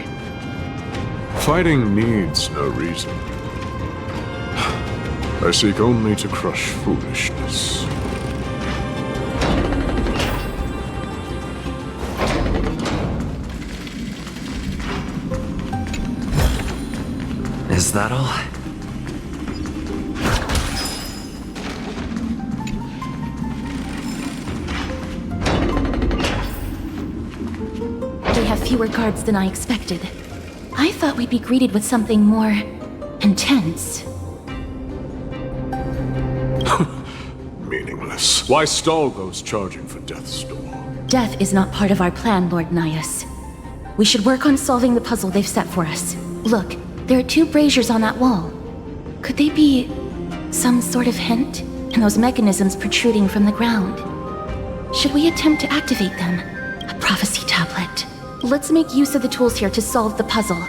Fighting needs no reason. I seek only to crush foolishness. Is that all? They have fewer guards than I expected. I thought we'd be greeted with something more intense. Meaningless. Why stall those charging for Death's Door? Death is not part of our plan, Lord Nias. We should work on solving the puzzle they've set for us. Look, there are 2 braziers on that wall. Could they be some sort of hint? And those mechanisms protruding from the ground. Should we attempt to activate them? A prophecy tablet. Let's make use of the tools here to solve the puzzle.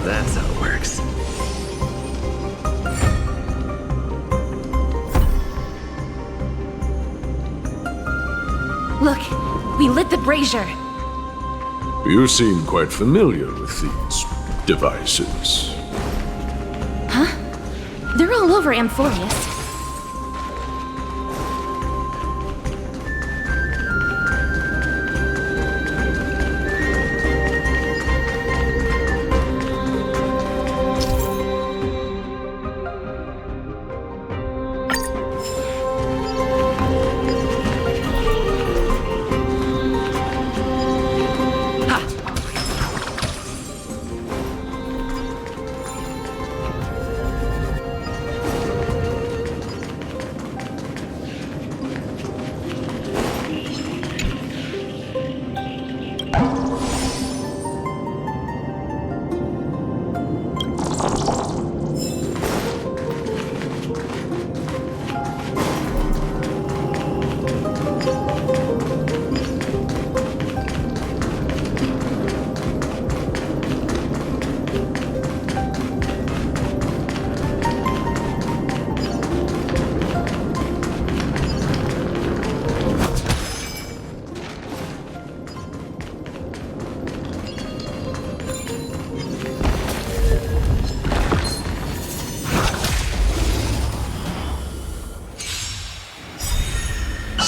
That's how it works. Look, we lit the brazier. You seem quite familiar with these devices. Huh? They're all over Amphorius.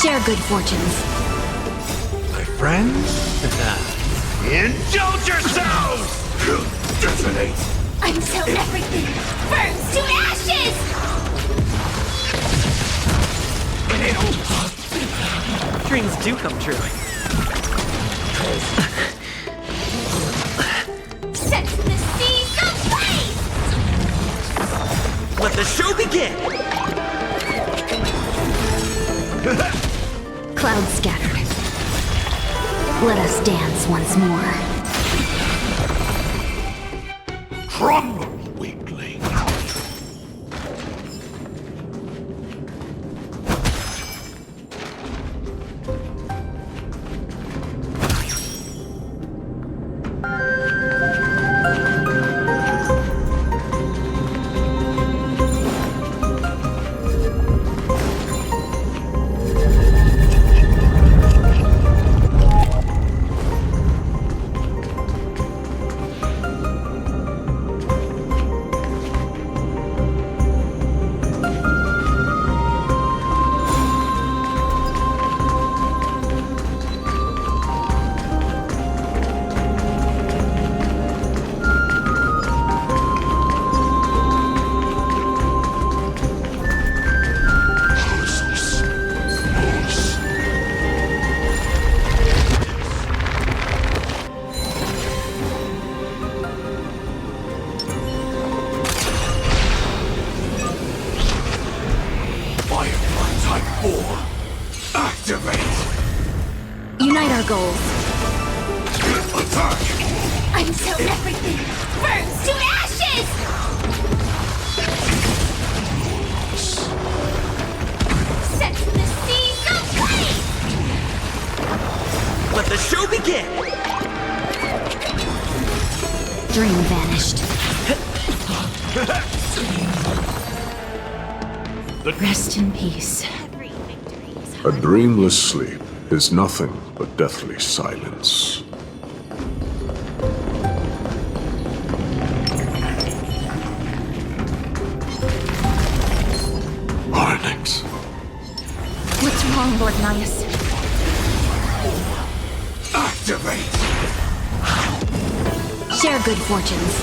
Share good fortunes. My friends? Indulge yourselves! Detonate! Until everything burns to ashes! Dreams do come true. Set the seas ablaze! Let the show begin! Clouds scattered. Let us dance once more. Crumble, weakling! goals. Attack! Until everything burns to ashes! Set the seas ablaze! Let the show begin! Dream vanished. Rest in peace. A dreamless sleep is nothing but deathly silence. Onyx. What's wrong, Lord Nias? Activate! Share good fortunes.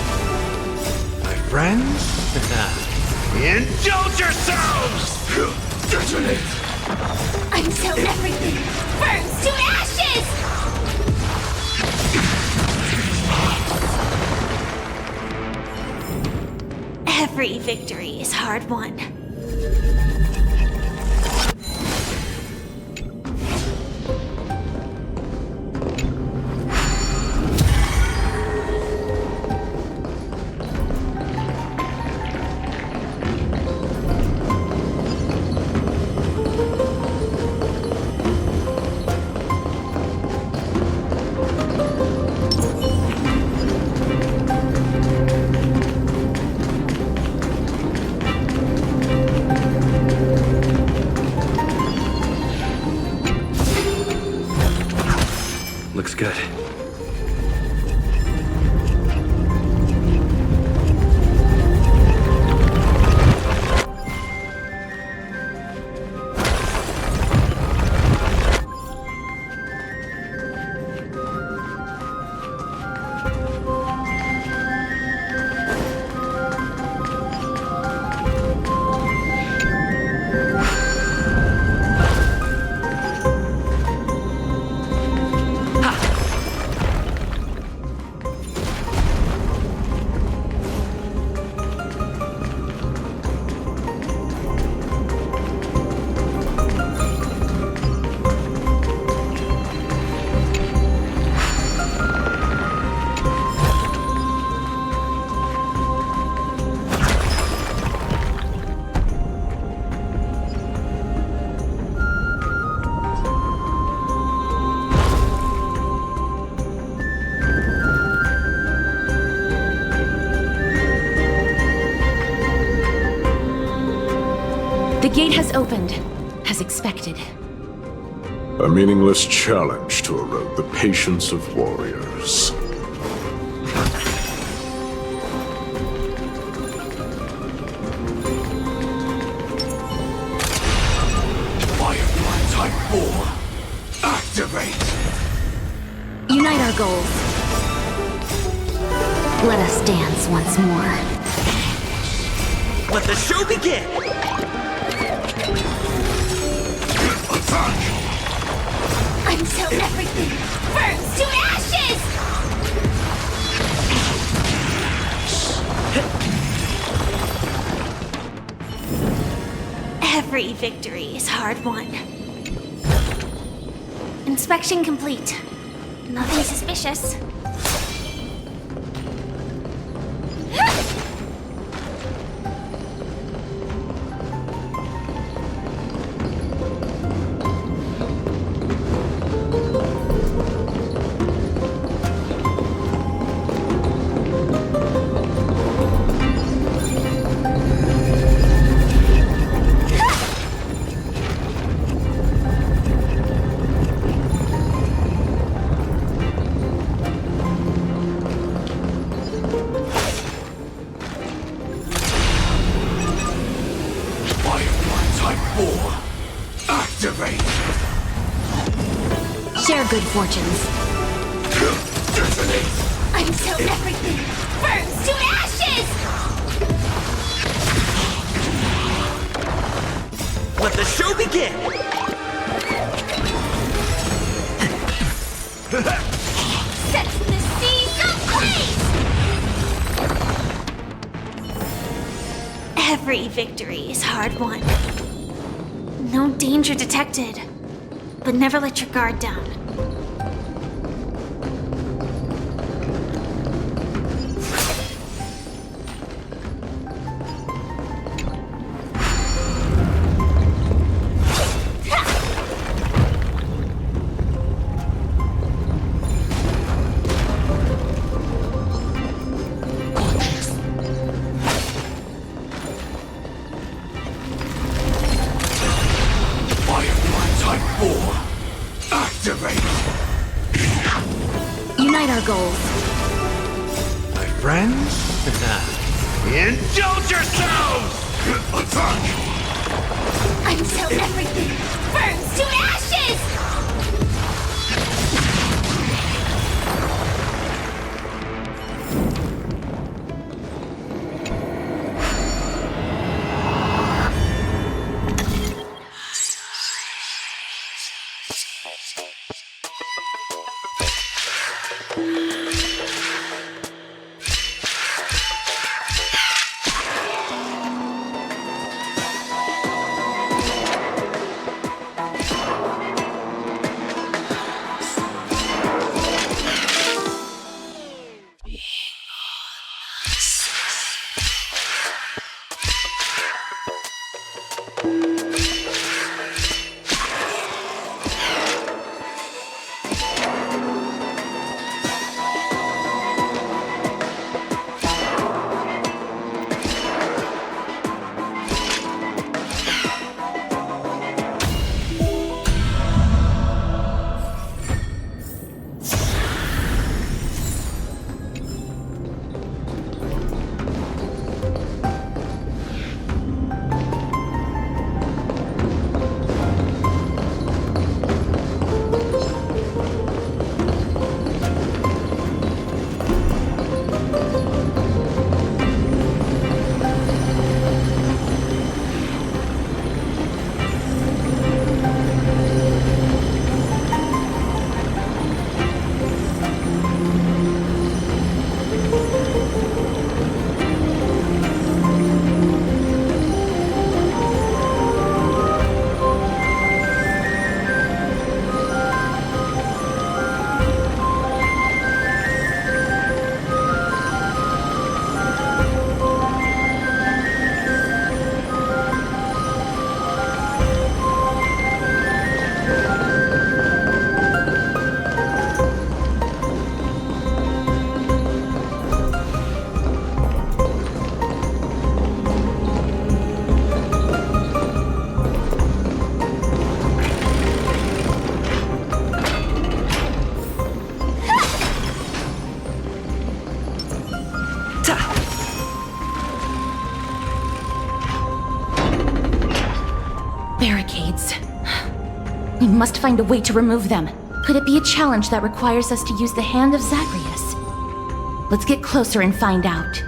My friends? Indulge yourselves! Detonate! Until everything burns to ashes! Every victory is hard won. Looks good. The gate has opened, as expected. A meaningless challenge to erode the patience of warriors. Firefly Type 4! Activate! Unite our goals. Let us dance once more. Let the show begin! Attack! Until everything burns to ashes! Every victory is hard won. Inspection complete. Nothing suspicious. Activate! Share good fortunes. Detonate! Until everything burns to ashes! Let the show begin! Set the seas ablaze! Every victory is hard won. No danger detected, but never let your guard down. friends? Indulge yourselves! Attack! Until everything burns to ashes! Barricades. We must find a way to remove them. Could it be a challenge that requires us to use the hand of Zagreus? Let's get closer and find out.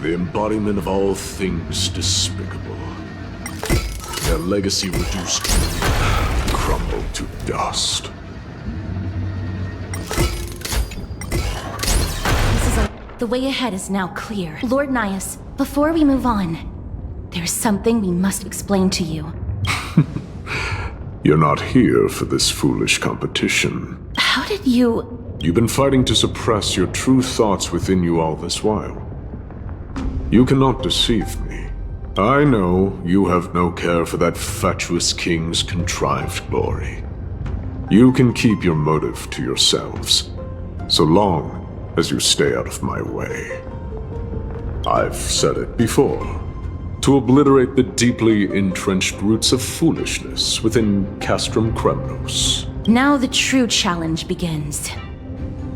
The embodiment of all things despicable. Their legacy reduced to crumbled to dust. The way ahead is now clear. Lord Nias, before we move on, there's something we must explain to you. You're not here for this foolish competition. How did you... You've been fighting to suppress your true thoughts within you all this while. You cannot deceive me. I know you have no care for that fatuous king's contrived glory. You can keep your motive to yourselves, so long as you stay out of my way. I've said it before. To obliterate the deeply entrenched roots of foolishness within Castrum Kremnos. Now the true challenge begins.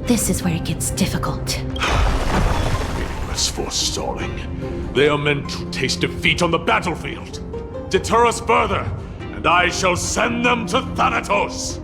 This is where it gets difficult. Meaningless forestalling. They are meant to taste defeat on the battlefield. deter us further, and I shall send them to Thanatos!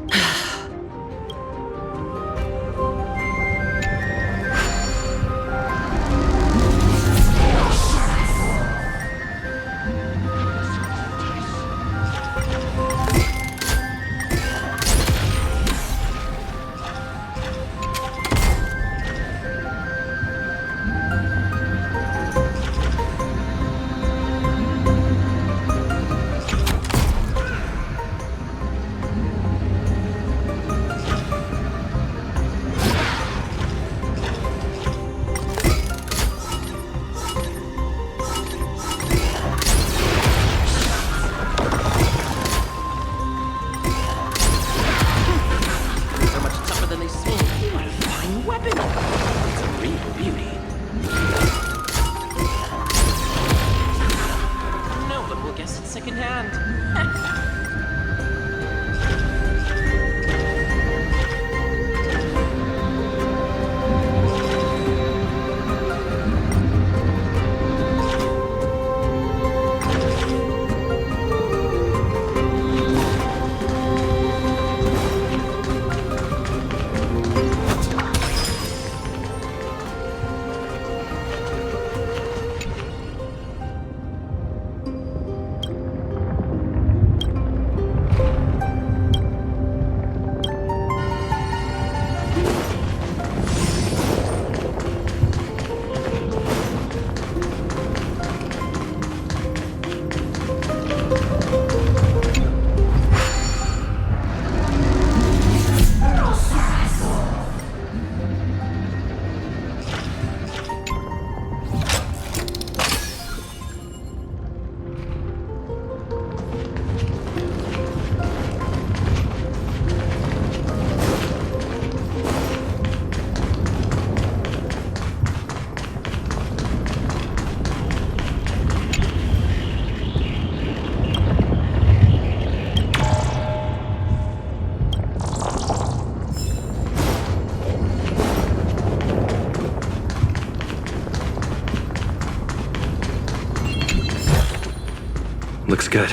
Looks good.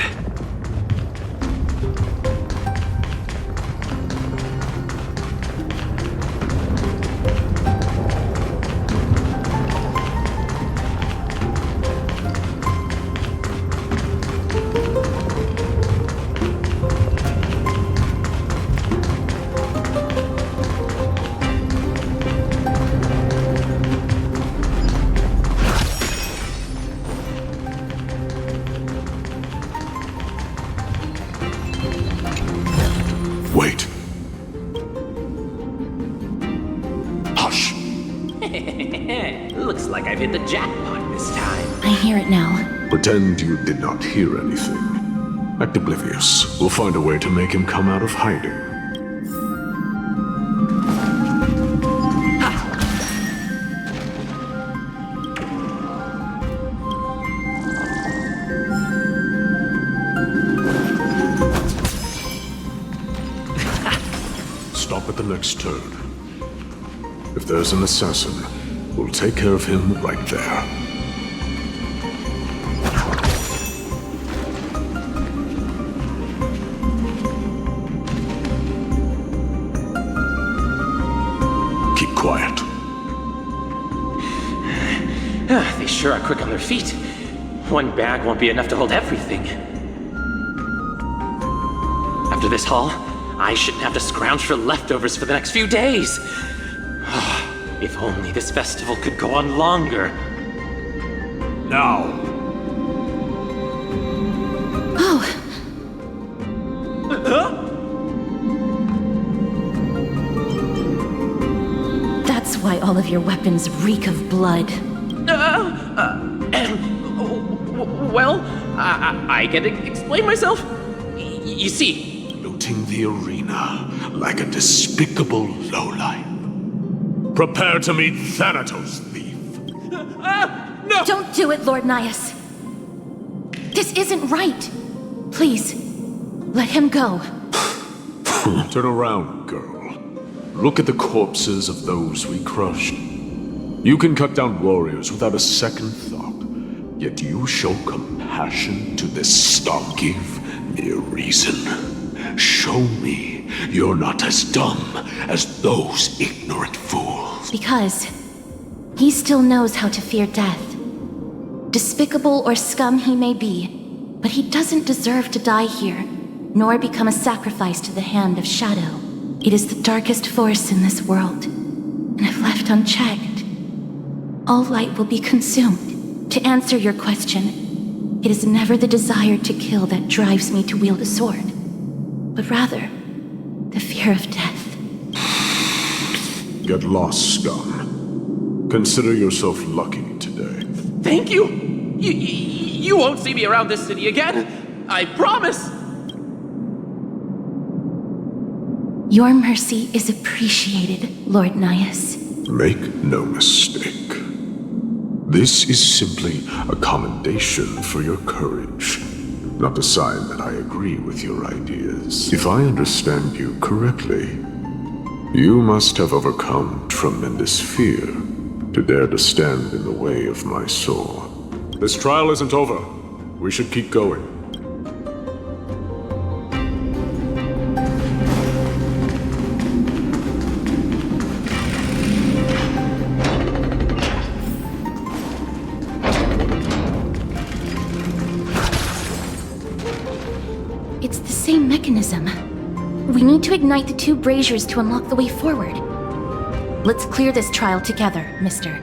Wait. Hush. Looks like I've hit the jackpot this time. I hear it now. Pretend you did not hear anything. Act oblivious. We'll find a way to make him come out of hiding. Stop at the next turn. If there's an assassin, we'll take care of him right there. Keep quiet. They sure are quick on their feet. One bag won't be enough to hold everything. After this haul, I shouldn't have to scrounge for leftovers for the next few days. If only this festival could go on longer. Now. Oh. That's why all of your weapons reek of blood. Well, I can explain myself. You see, looting the arena like a despicable lowlife. Prepare to meet Thanatos, thief. No! Don't do it, Lord Nias. This isn't right. Please, let him go. Turn around, girl. Look at the corpses of those we crushed. You can cut down warriors without a second thought. Yet you show compassion to this scum. Give me a reason. Show me you're not as dumb as those ignorant fools. Because he still knows how to fear death. Despicable or scum he may be, but he doesn't deserve to die here, nor become a sacrifice to the hand of Shadow. It is the darkest force in this world, and if left unchecked, all light will be consumed. To answer your question, it is never the desire to kill that drives me to wield a sword, but rather the fear of death. Get lost, scum. Consider yourself lucky today. Thank you! You won't see me around this city again! I promise! Your mercy is appreciated, Lord Nias. Make no mistake. This is simply a commendation for your courage, not a sign that I agree with your ideas. If I understand you correctly, you must have overcome tremendous fear to dare to stand in the way of my sword. This trial isn't over. We should keep going. It's the same mechanism. We need to ignite the two braziers to unlock the way forward. Let's clear this trial together, mister.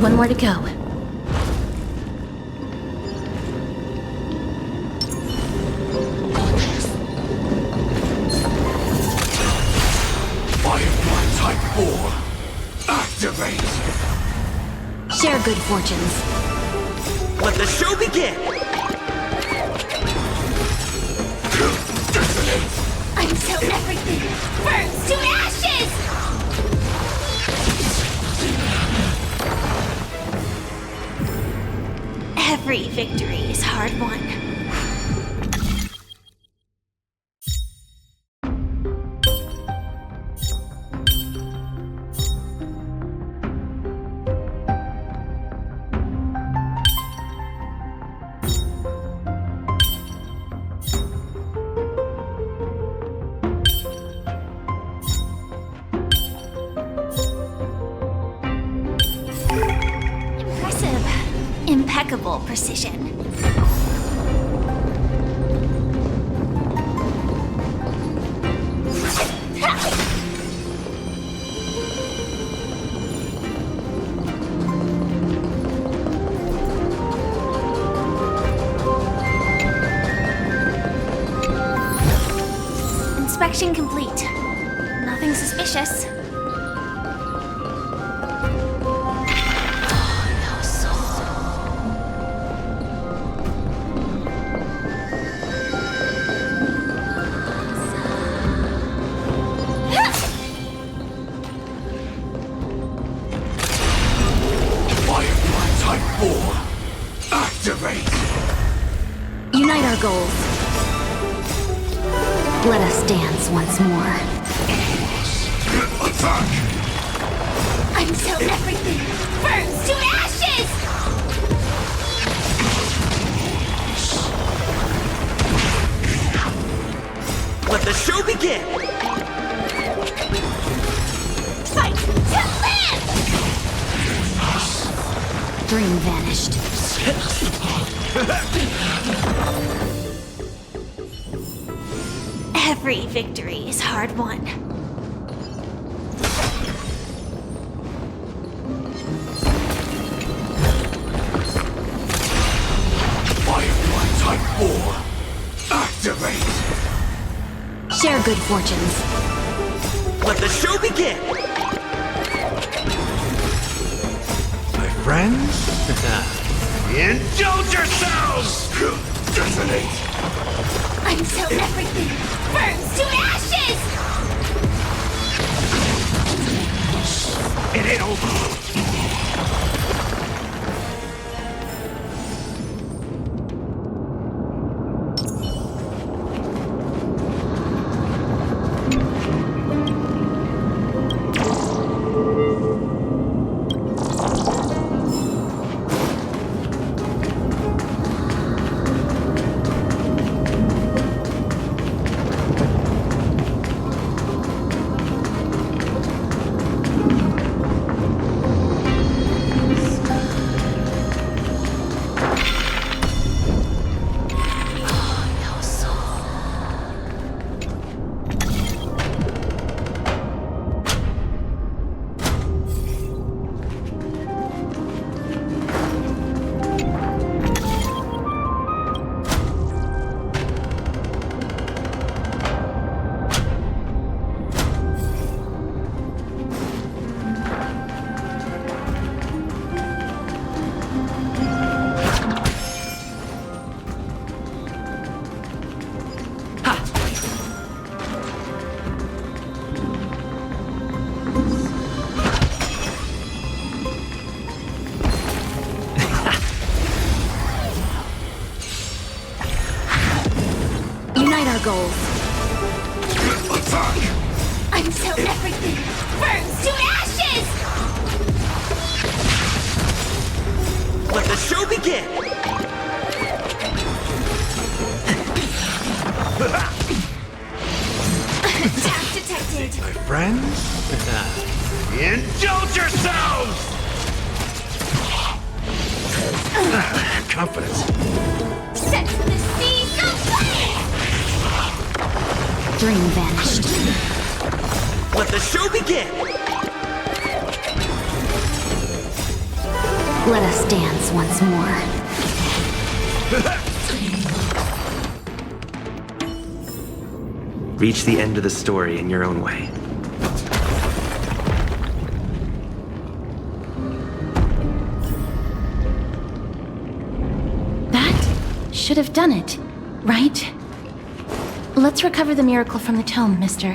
One more to go. Firefly Type 4. Activate! Share good fortunes. Let the show begin! Until everything burns to ashes! Every victory is hard won. Impeccable precision. Inspection complete. Nothing suspicious. Unite our goals. Let us dance once more. Attack! Until everything burns to ashes! Let the show begin! Fight to live! Dream vanished. Every victory is hard won. Firefly Type 4. Activate! Share good fortunes. Let the show begin! My friends? Indulge yourselves! Detonate! Until everything burns to ashes! It ain't over. Goals. Attack! Until everything burns to ashes! Let the show begin! Attack detected! My friends? Indulge yourselves! Confidence. Set the seas aflame! Dream vanished. Let the show begin! Let us dance once more. Reach the end of the story in your own way. That should have done it, right? Let's recover the miracle from the tome, mister.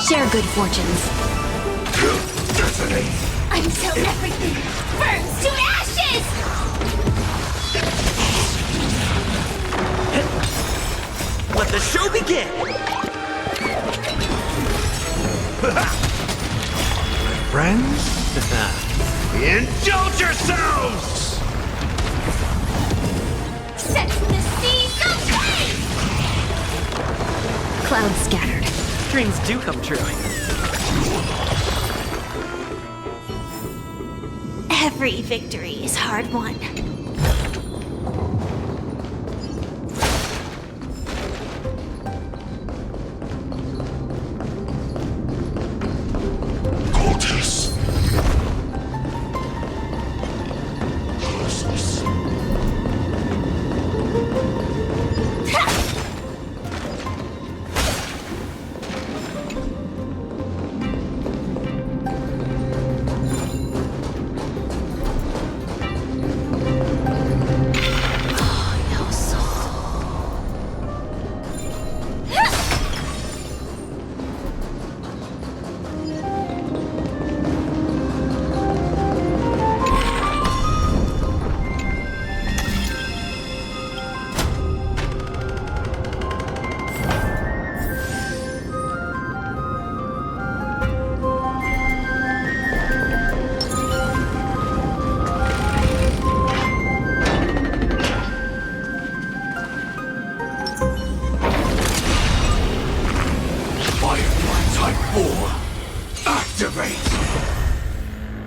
Share good fortunes. Detonate! Until everything burns to ashes! Let the show begin! My friends? Indulge yourselves! Set the seas aflame! Clouds scattered. Dreams do come true. Every victory is hard won.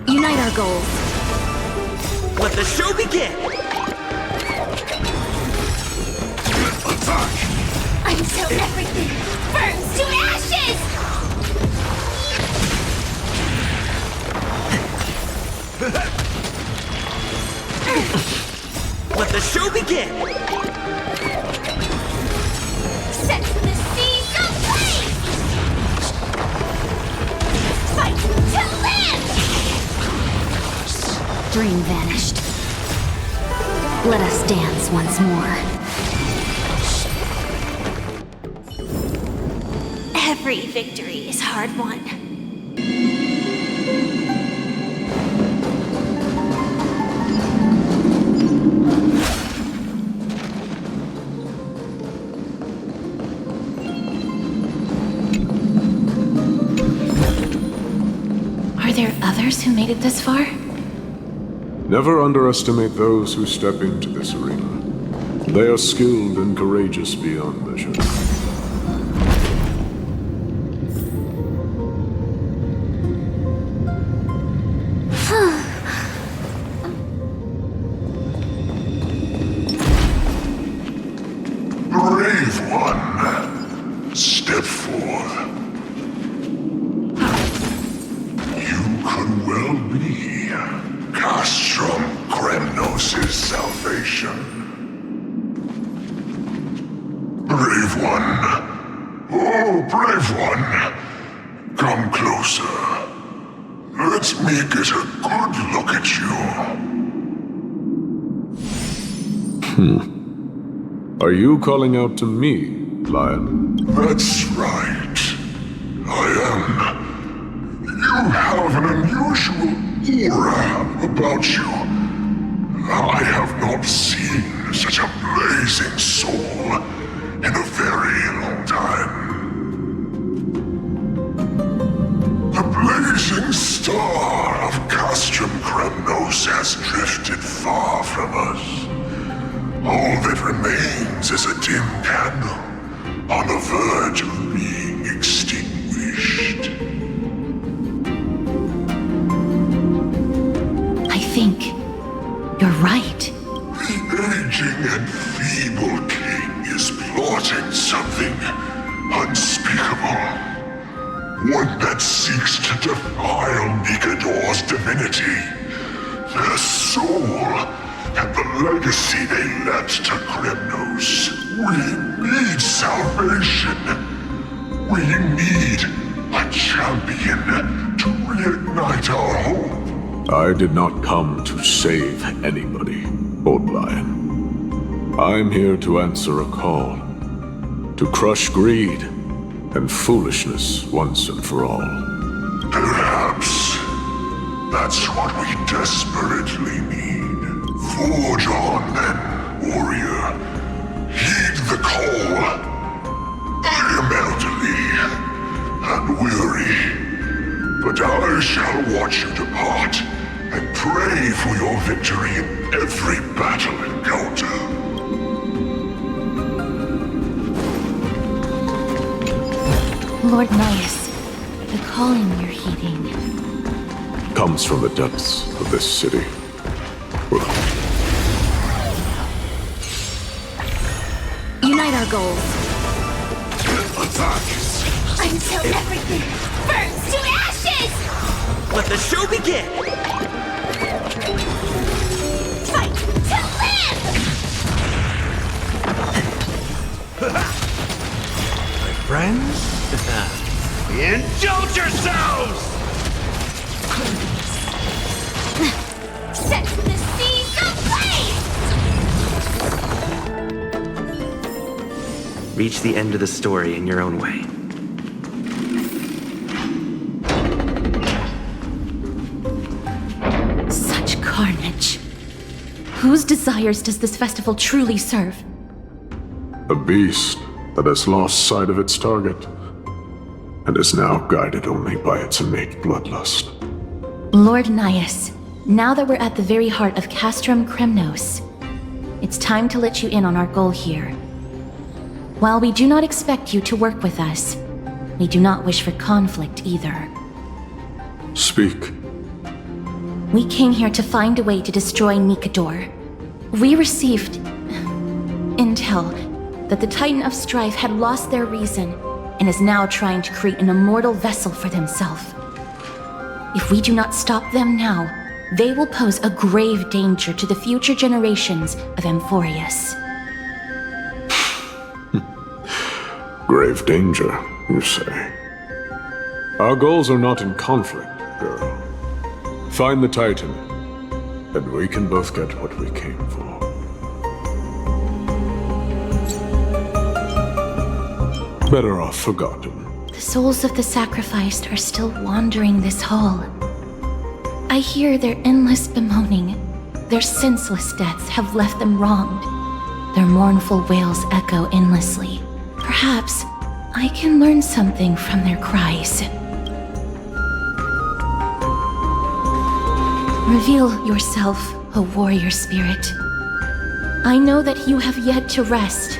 Unite our goals. Let the show begin! Attack! Until everything burns to ashes! Let the show begin! Set the seas ablaze! Fight to live! Dream vanished. Let us dance once more. Every victory is hard won. Are there others who made it this far? Never underestimate those who step into this arena. They are skilled and courageous beyond measure. Brave one, step forth. You could well be Castrum Kremnos' salvation. Brave one. Oh, brave one. Come closer. Let me get a good look at you. Are you calling out to me, Lion? That's right. I am. You have an unusual aura about you. I have not seen such a blazing soul in a very long time. The blazing star of Castrum Kremnos has drifted far from us. All that remains is a dim candle on the verge of being extinguished. I think you're right. The aging and feeble king is plotting something unspeakable. One that seeks to defile Nikador's divinity, their soul, and the legacy they left to Kremnos. We need salvation. We need a champion to reignite our hope. I did not come to save anybody, Old Lion. I'm here to answer a call. To crush greed and foolishness once and for all. Perhaps that's what we desperately need. Forge on, then, warrior. Heed the call. I am elderly and weary, but I shall watch you depart and pray for your victory in every battle encounter. Lord Naius, the calling you're heeding. Comes from the depths of this city. Unite our goals. Attack! Until everything burns to ashes! Let the show begin! Fight to live! My friends? Indulge yourselves! Set the seas ablaze! Reach the end of the story in your own way. Such carnage. Whose desires does this festival truly serve? A beast that has lost sight of its target and is now guided only by its innate bloodlust. Lord Naius, now that we're at the very heart of Castrum Kremnos, it's time to let you in on our goal here. While we do not expect you to work with us, we do not wish for conflict either. Speak. We came here to find a way to destroy Nikador. We received intel that the Titan of Strife had lost their reason and is now trying to create an immortal vessel for themselves. If we do not stop them now, they will pose a grave danger to the future generations of Amphorius. Grave danger, you say? Our goals are not in conflict, girl. Find the Titan, and we can both get what we came for. Better off forgotten. The souls of the sacrificed are still wandering this hall. I hear their endless bemoaning. Their senseless deaths have left them wronged. Their mournful wails echo endlessly. Perhaps I can learn something from their cries. Reveal yourself, O warrior spirit. I know that you have yet to rest.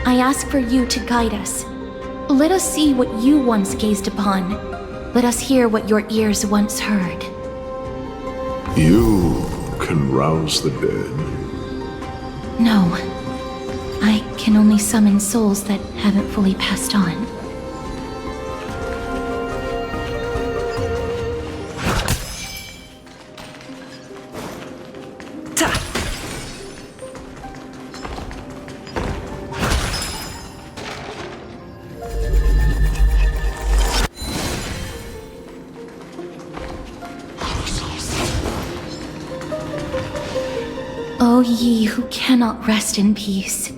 I ask for you to guide us. Let us see what you once gazed upon. Let us hear what your ears once heard. You can rouse the dead. No. I can only summon souls that haven't fully passed on. O ye who cannot rest in peace,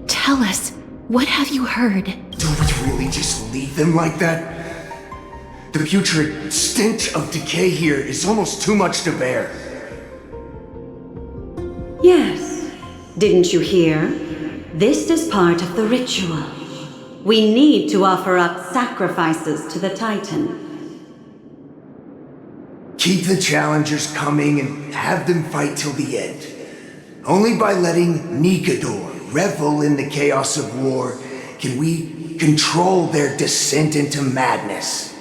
tell us, what have you heard? Do we really just leave them like that? The putrid stench of decay here is almost too much to bear. Yes. Didn't you hear? This is part of the ritual. We need to offer up sacrifices to the Titan. Keep the challengers coming and have them fight till the end. Only by letting Nikador revel in the chaos of war can we control their descent into madness.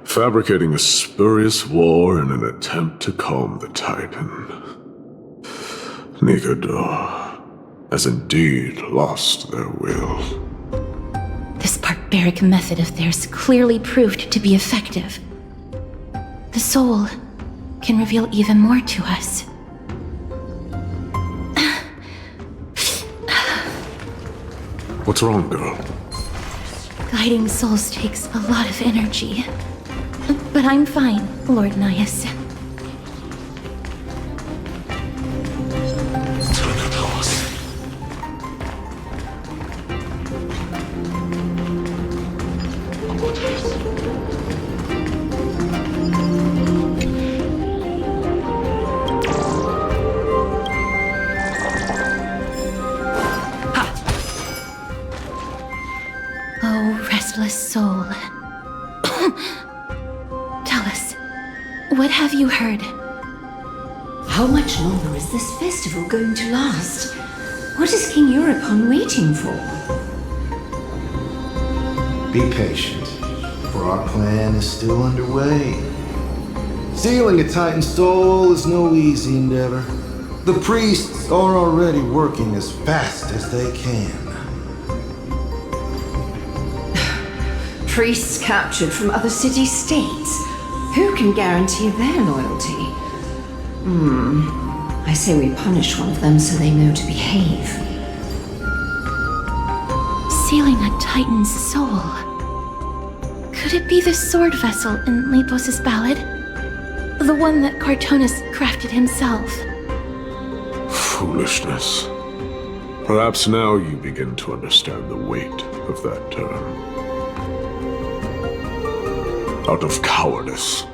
Fabricating a spurious war in an attempt to calm the Titan. Nikador has indeed lost their will. This barbaric method of theirs clearly proved to be effective. The soul can reveal even more to us. What's wrong, girl? Guiding souls takes a lot of energy. But I'm fine, Lord Naius. Oh, restless soul. Tell us, what have you heard? How much longer is this festival going to last? What is King Euripon waiting for? Be patient, for our plan is still underway. Stealing a Titan soul is no easy endeavor. The priests are already working as fast as they can. Priests captured from other city-states. Who can guarantee their loyalty? I say we punish one of them so they know to behave. Sealing a Titan's soul. Could it be the sword vessel in Lepos' ballad? The one that Cartonis crafted himself? Foolishness. Perhaps now you begin to understand the weight of that term. Out of cowardice,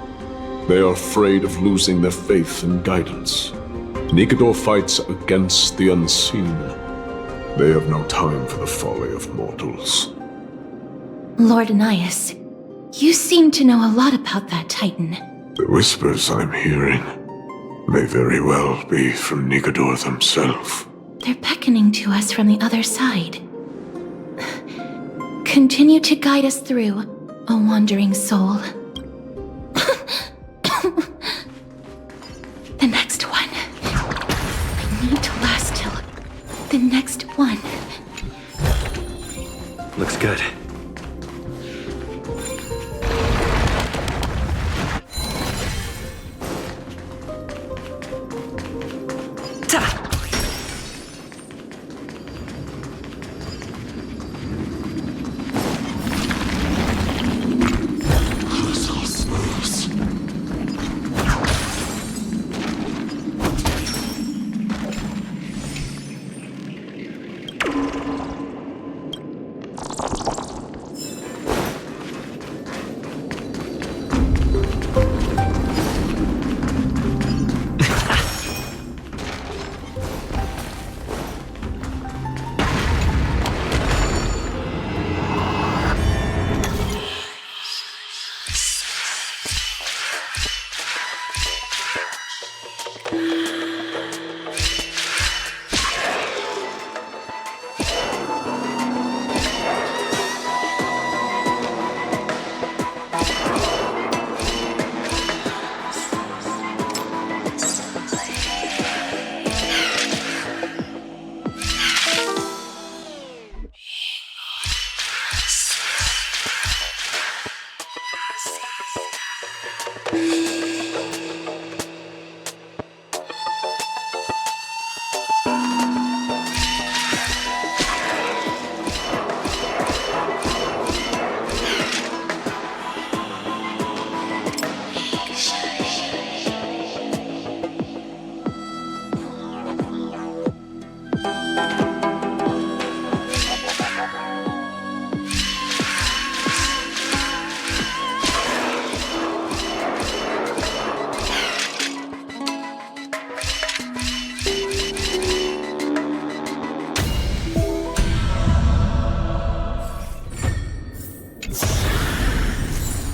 they are afraid of losing their faith and guidance. Nikador fights against the unseen. They have no time for the folly of mortals. Lord Anais, you seem to know a lot about that Titan. The whispers I'm hearing may very well be from Nikador themselves. They're beckoning to us from the other side. Continue to guide us through, O wandering soul. The next one. I need to last till the next one. Looks good.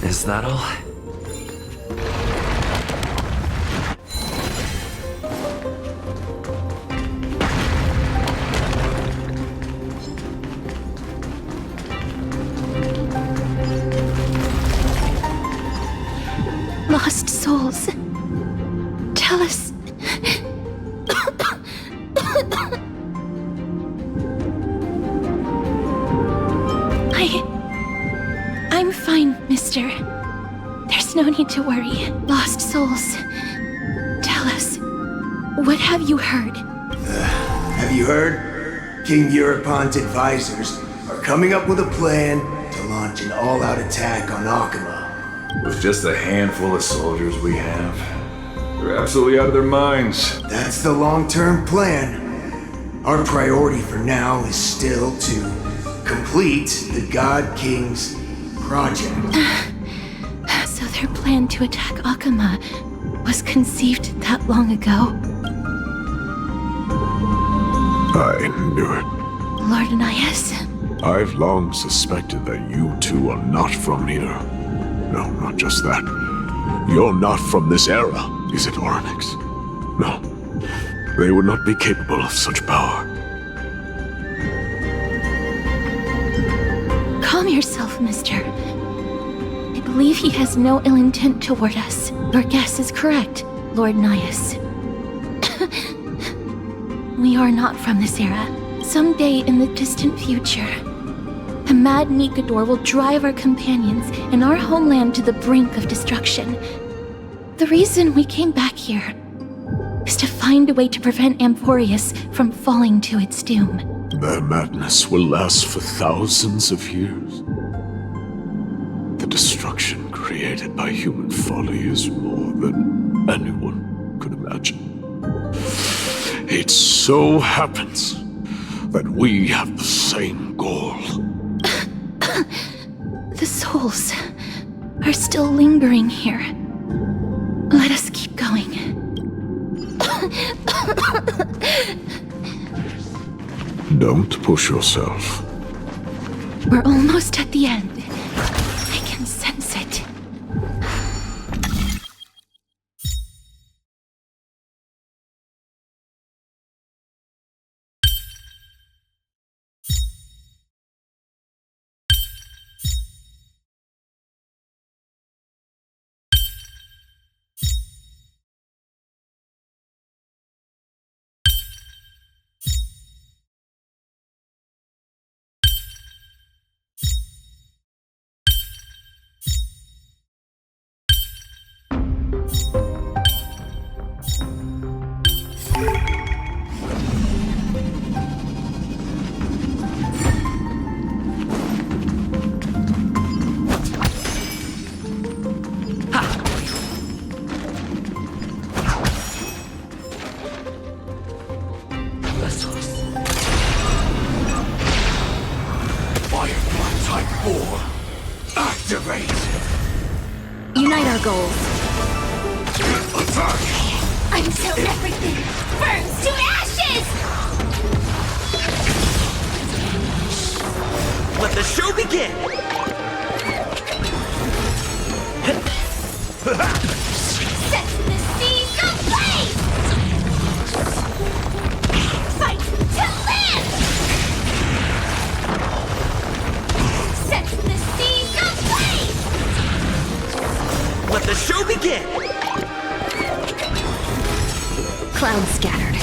Is that all? Lost souls. Tell us. I'm fine, mister. There's no need to worry. Lost souls. Tell us, what have you heard? Have you heard? King Eurypon's advisors are coming up with a plan to launch an all-out attack on Akama. With just a handful of soldiers we have, they're absolutely out of their minds. That's the long-term plan. Our priority for now is still to complete the God King's project. So their plan to attack Akama was conceived that long ago? I knew it. Lord Anais? I've long suspected that you two are not from here. No, not just that. You're not from this era, is it, Oryx? No. They would not be capable of such power. Calm yourself, mister. I believe he has no ill intent toward us. Your guess is correct, Lord Nias. We are not from this era. Someday in the distant future, the mad Nikador will drive our companions and our homeland to the brink of destruction. The reason we came back here is to find a way to prevent Amphorius from falling to its doom. Their madness will last for thousands of years. The destruction created by human folly is more than anyone could imagine. It so happens that we have the same goal. The souls are still lingering here. Let us keep going. Don't push yourself. We're almost at the end. I can sense it. Unite our goals. Until everything burns to ashes! Let the show begin! Set the seas ablaze! Fight to live! Set the seas ablaze! Let the show begin! Cloud scattered.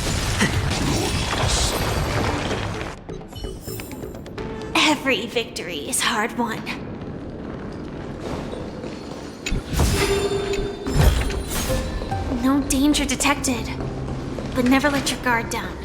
Every victory is hard won. No danger detected, but never let your guard down.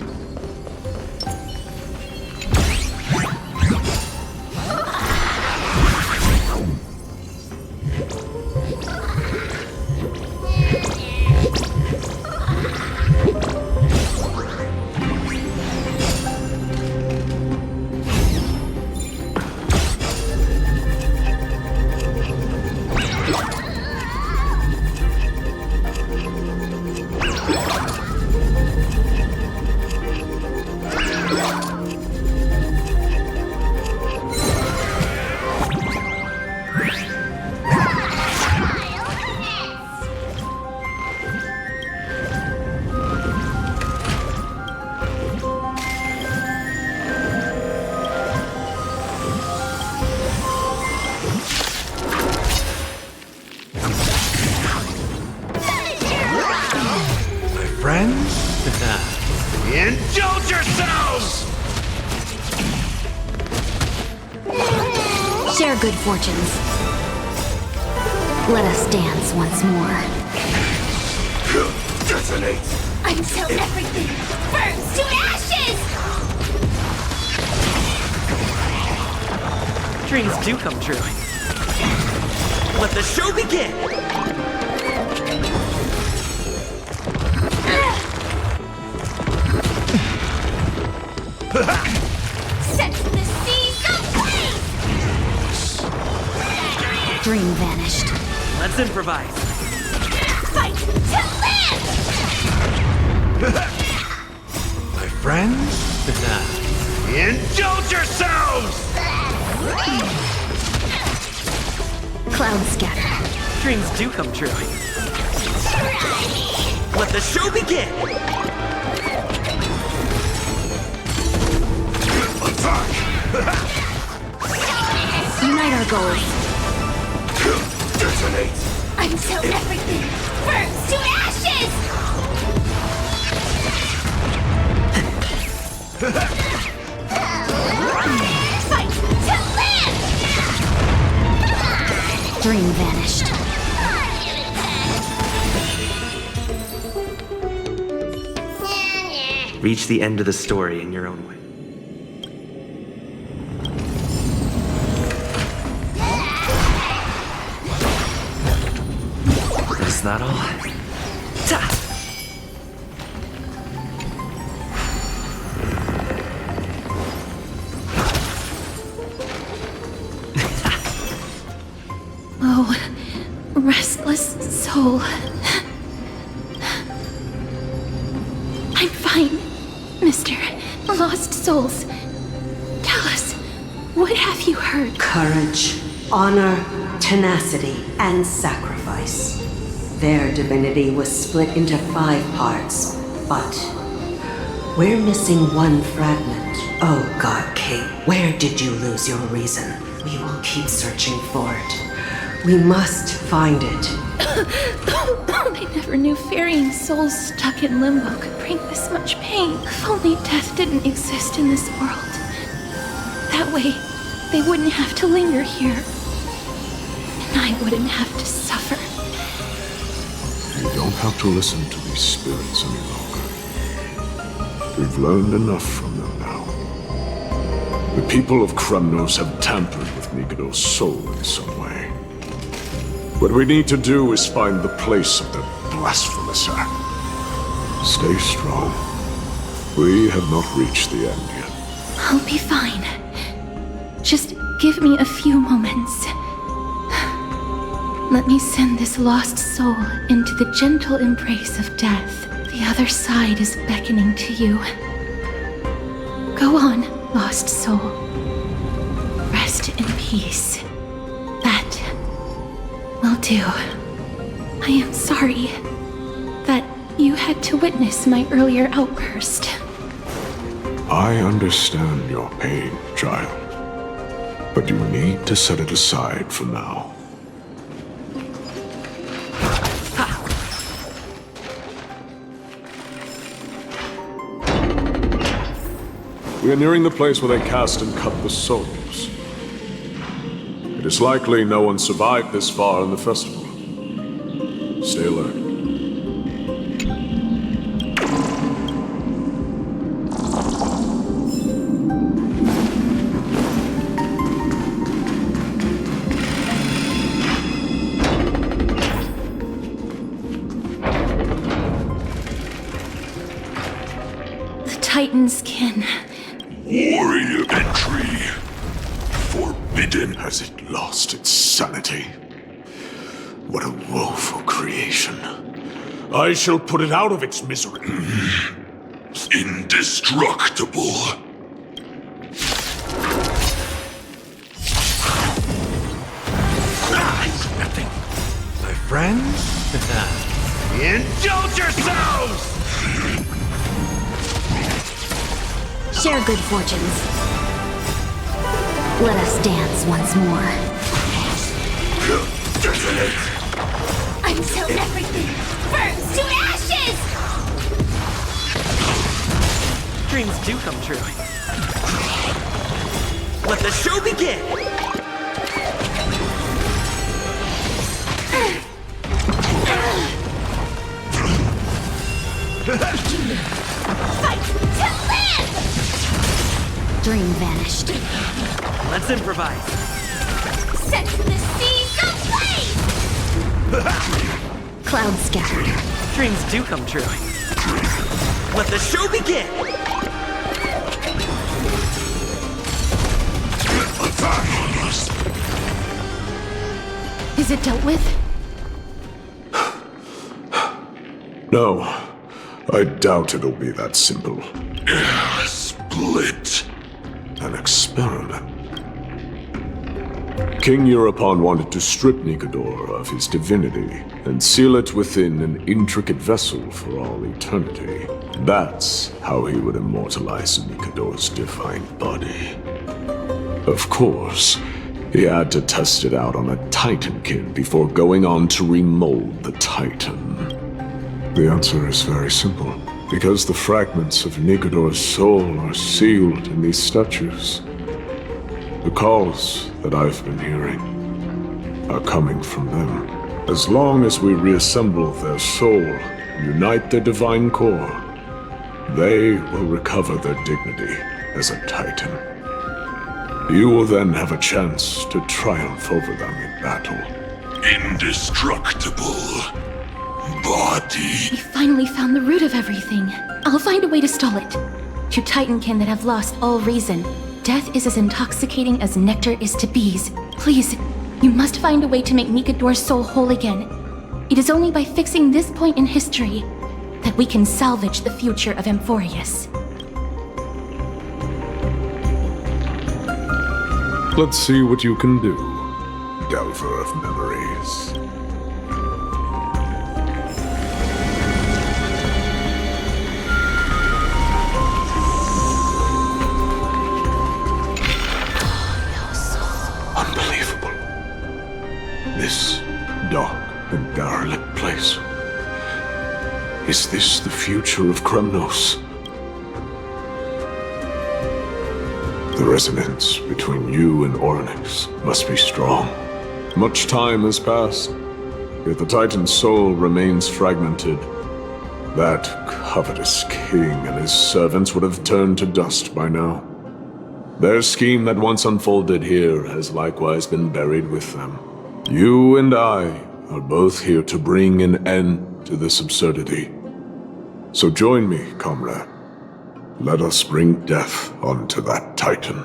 Indulge yourselves! Share good fortunes. Let us dance once more. Detonate! Until everything burns to ashes! Dreams do come true. Let the show begin! Set the seas ablaze! Dream vanished. Let's improvise. Fight to live! My friends? Indulge yourselves! Cloud scattered. Dreams do come true. Let the show begin! Unite our goals. Detonate! Until everything burns to ashes! Fight to live! Dream vanished. Reach the end of the story in your own way. Is that all? Ta! Oh, restless soul. I'm fine, Mr. Lost Souls. Tell us, what have you heard? Courage, honor, tenacity, and sacrifice. Their divinity was split into 5 parts, but we're missing one fragment. Oh God, King, where did you lose your reason? We will keep searching for it. We must find it. I never knew ferrying souls stuck in limbo could bring this much pain. If only death didn't exist in this world. That way, they wouldn't have to linger here. And I wouldn't have to suffer. You don't have to listen to these spirits any longer. We've learned enough from them now. The people of Kremnos have tampered with Nikodo's soul in some way. What we need to do is find the place of their blasphemous act. Stay strong. We have not reached the end yet. I'll be fine. Just give me a few moments. Let me send this lost soul into the gentle embrace of death. The other side is beckoning to you. Go on, lost soul. Rest in peace. That will do. I am sorry that you had to witness my earlier outburst. I understand your pain, child. But you need to set it aside for now. We are nearing the place where they cast and cut the souls. It is likely no one survived this far in the festival. Stay alert. The Titan's kin. Warrior entry. Forbidden. Has it lost its sanity? What a woeful creation. I shall put it out of its misery. Indestructible. It's nothing. My friends? Indulge yourselves! Share good fortunes. Let us dance once more. Until everything burns to ashes! Dreams do come true. Let the show begin! Fight to live! Dream vanished. Let's improvise. Set the seas ablaze! Clouds scattered. Dreams do come true. Let the show begin! Is it dealt with? No, I doubt it'll be that simple. Split. An experiment. King Europon wanted to strip Nikodor of his divinity and seal it within an intricate vessel for all eternity. That's how he would immortalize Nikodor's divine body. Of course, he had to test it out on a Titankin before going on to remold the Titan. The answer is very simple. Because the fragments of Nikodor's soul are sealed in these statues. The calls that I've been hearing are coming from them. As long as we reassemble their soul and unite their divine core, They will recover their dignity as a Titan. You will then have a chance to triumph over them in battle. Indestructible body. We finally found the root of everything. I'll find a way to stall it. To Titankin that have lost all reason, death is as intoxicating as nectar is to bees. Please, you must find a way to make Nikador's soul whole again. It is only by fixing this point in history that we can salvage the future of Amphorius. Let's see what you can do, Delver of Memories. Unbelievable. This dark and derelict place. Is this the future of Kremnos? The resonance between you and Ornyx must be strong. Much time has passed, yet the Titan's soul remains fragmented. That covetous king and his servants would have turned to dust by now. Their scheme that once unfolded here has likewise been buried with them. You and I are both here to bring an end to this absurdity. So join me, comrade. Let us bring death onto that Titan.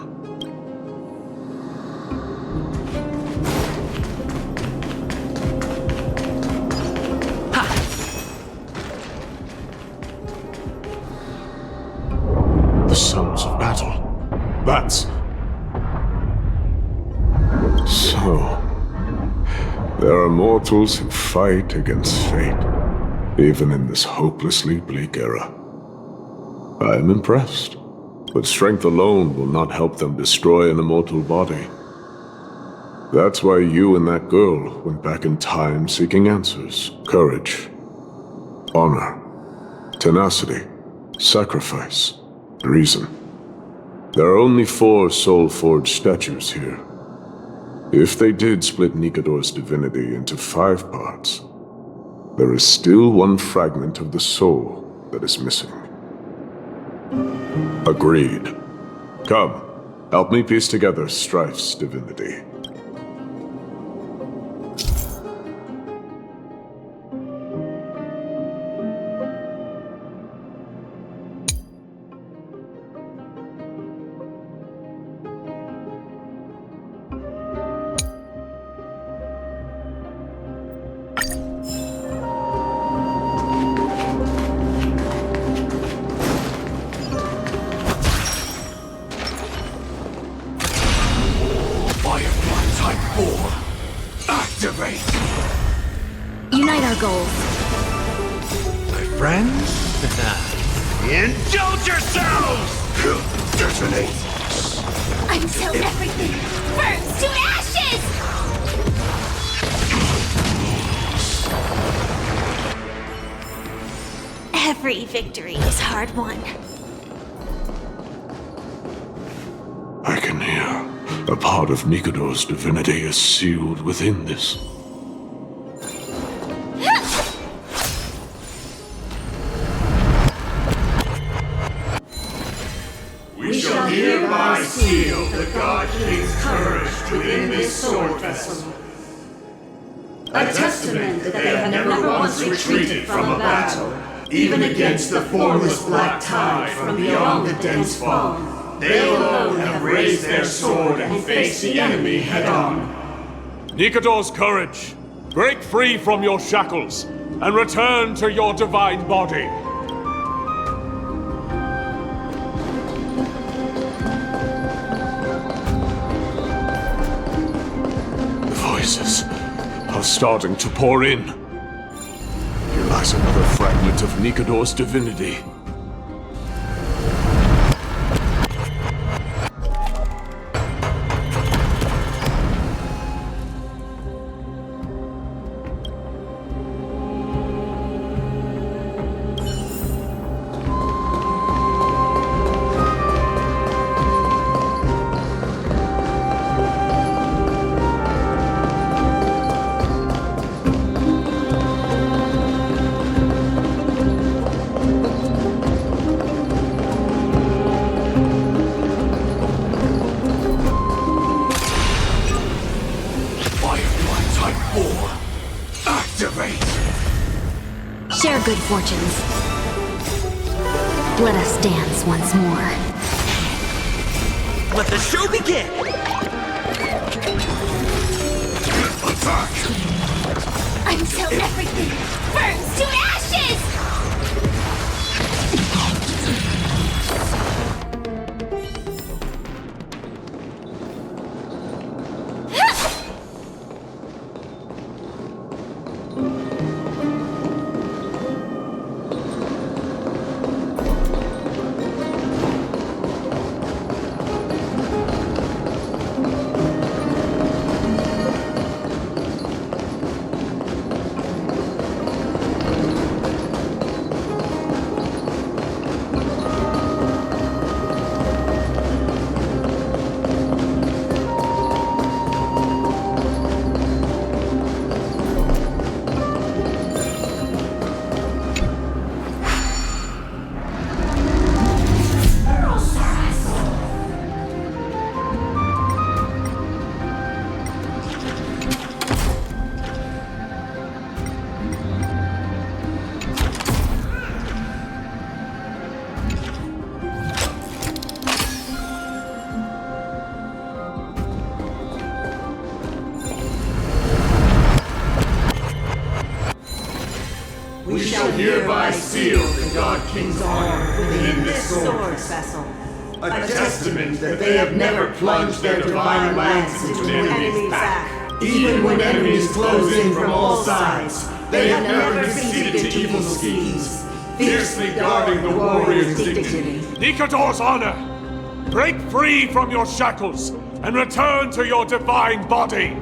The Sons of Battle. That's... So... there are mortals who fight against fate, even in this hopelessly bleak era. I am impressed, but strength alone will not help them destroy an immortal body. That's why you and that girl went back in time seeking answers, courage, honor, tenacity, sacrifice, reason. There are only 4 soul-forged statues here. If they did split Nikador's divinity into 5 parts, there is still one fragment of the soul that is missing. Agreed. Come, help me piece together Strife's divinity. Unite our goals. My friends? Indulge yourselves! Detonate! Until everything burns to ashes! Every victory is hard won. I can hear. A part of Nikador's divinity is sealed within this. We shall hereby seal the God King's courage within this sword vessel. A testament that they have never once retreated from a battle, even against the formless black tide from beyond the dense fog. They alone have raised their sword and faced the enemy head-on. Nikador's courage! Break free from your shackles and return to your divine body. The voices are starting to pour in. Here lies another fragment of Nikador's divinity. good fortunes. Let us dance once more. Let the show begin! Attack! Until everything burns to ashes! We shall hereby seal the God King's honor within this sword vessel. a testament that they have never plunged their divine lance into an enemy's back. Even when enemies close in from all sides, they have never conceded to evil schemes, fiercely guarding the warrior's dignity. Nikador's honor! Break free from your shackles and return to your divine body!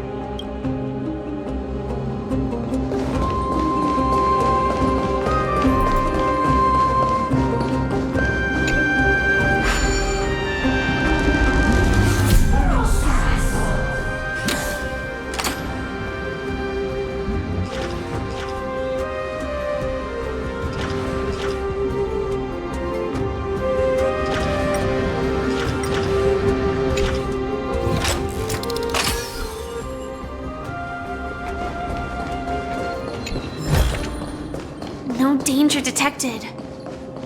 No danger detected,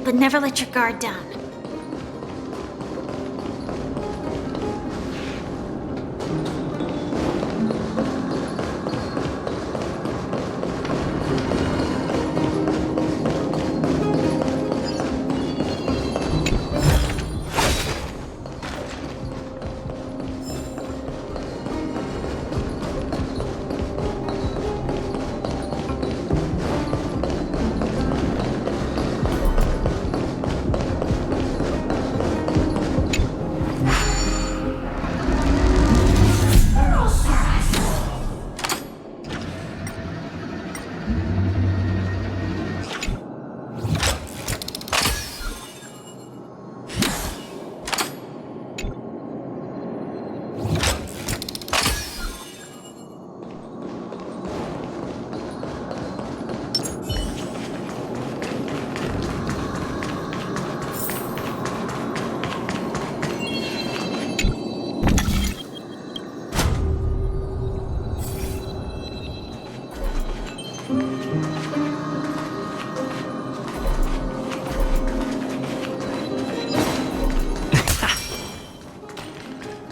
but never let your guard down.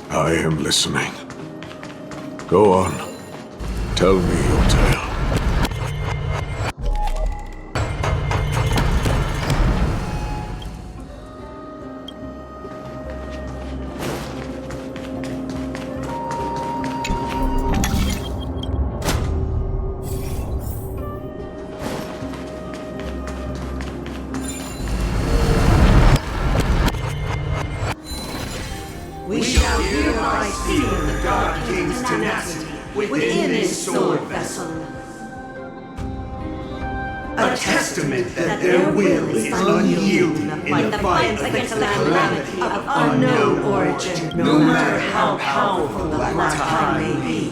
I am listening. Go on. Tell me your tale. We shall hereby seal the God King's tenacity within this sword vessel. A testament that their will is unyielding in the fight against the calamity of unknown origin, no matter how powerful the black tide may be.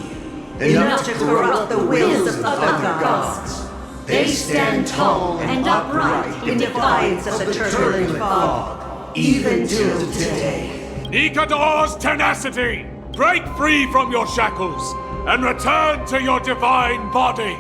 Enough to corrupt the wills of other gods. They stand tall and upright in defiance of the turbulent fog, even till today. Nikador's tenacity! Break free from your shackles and return to your divine body!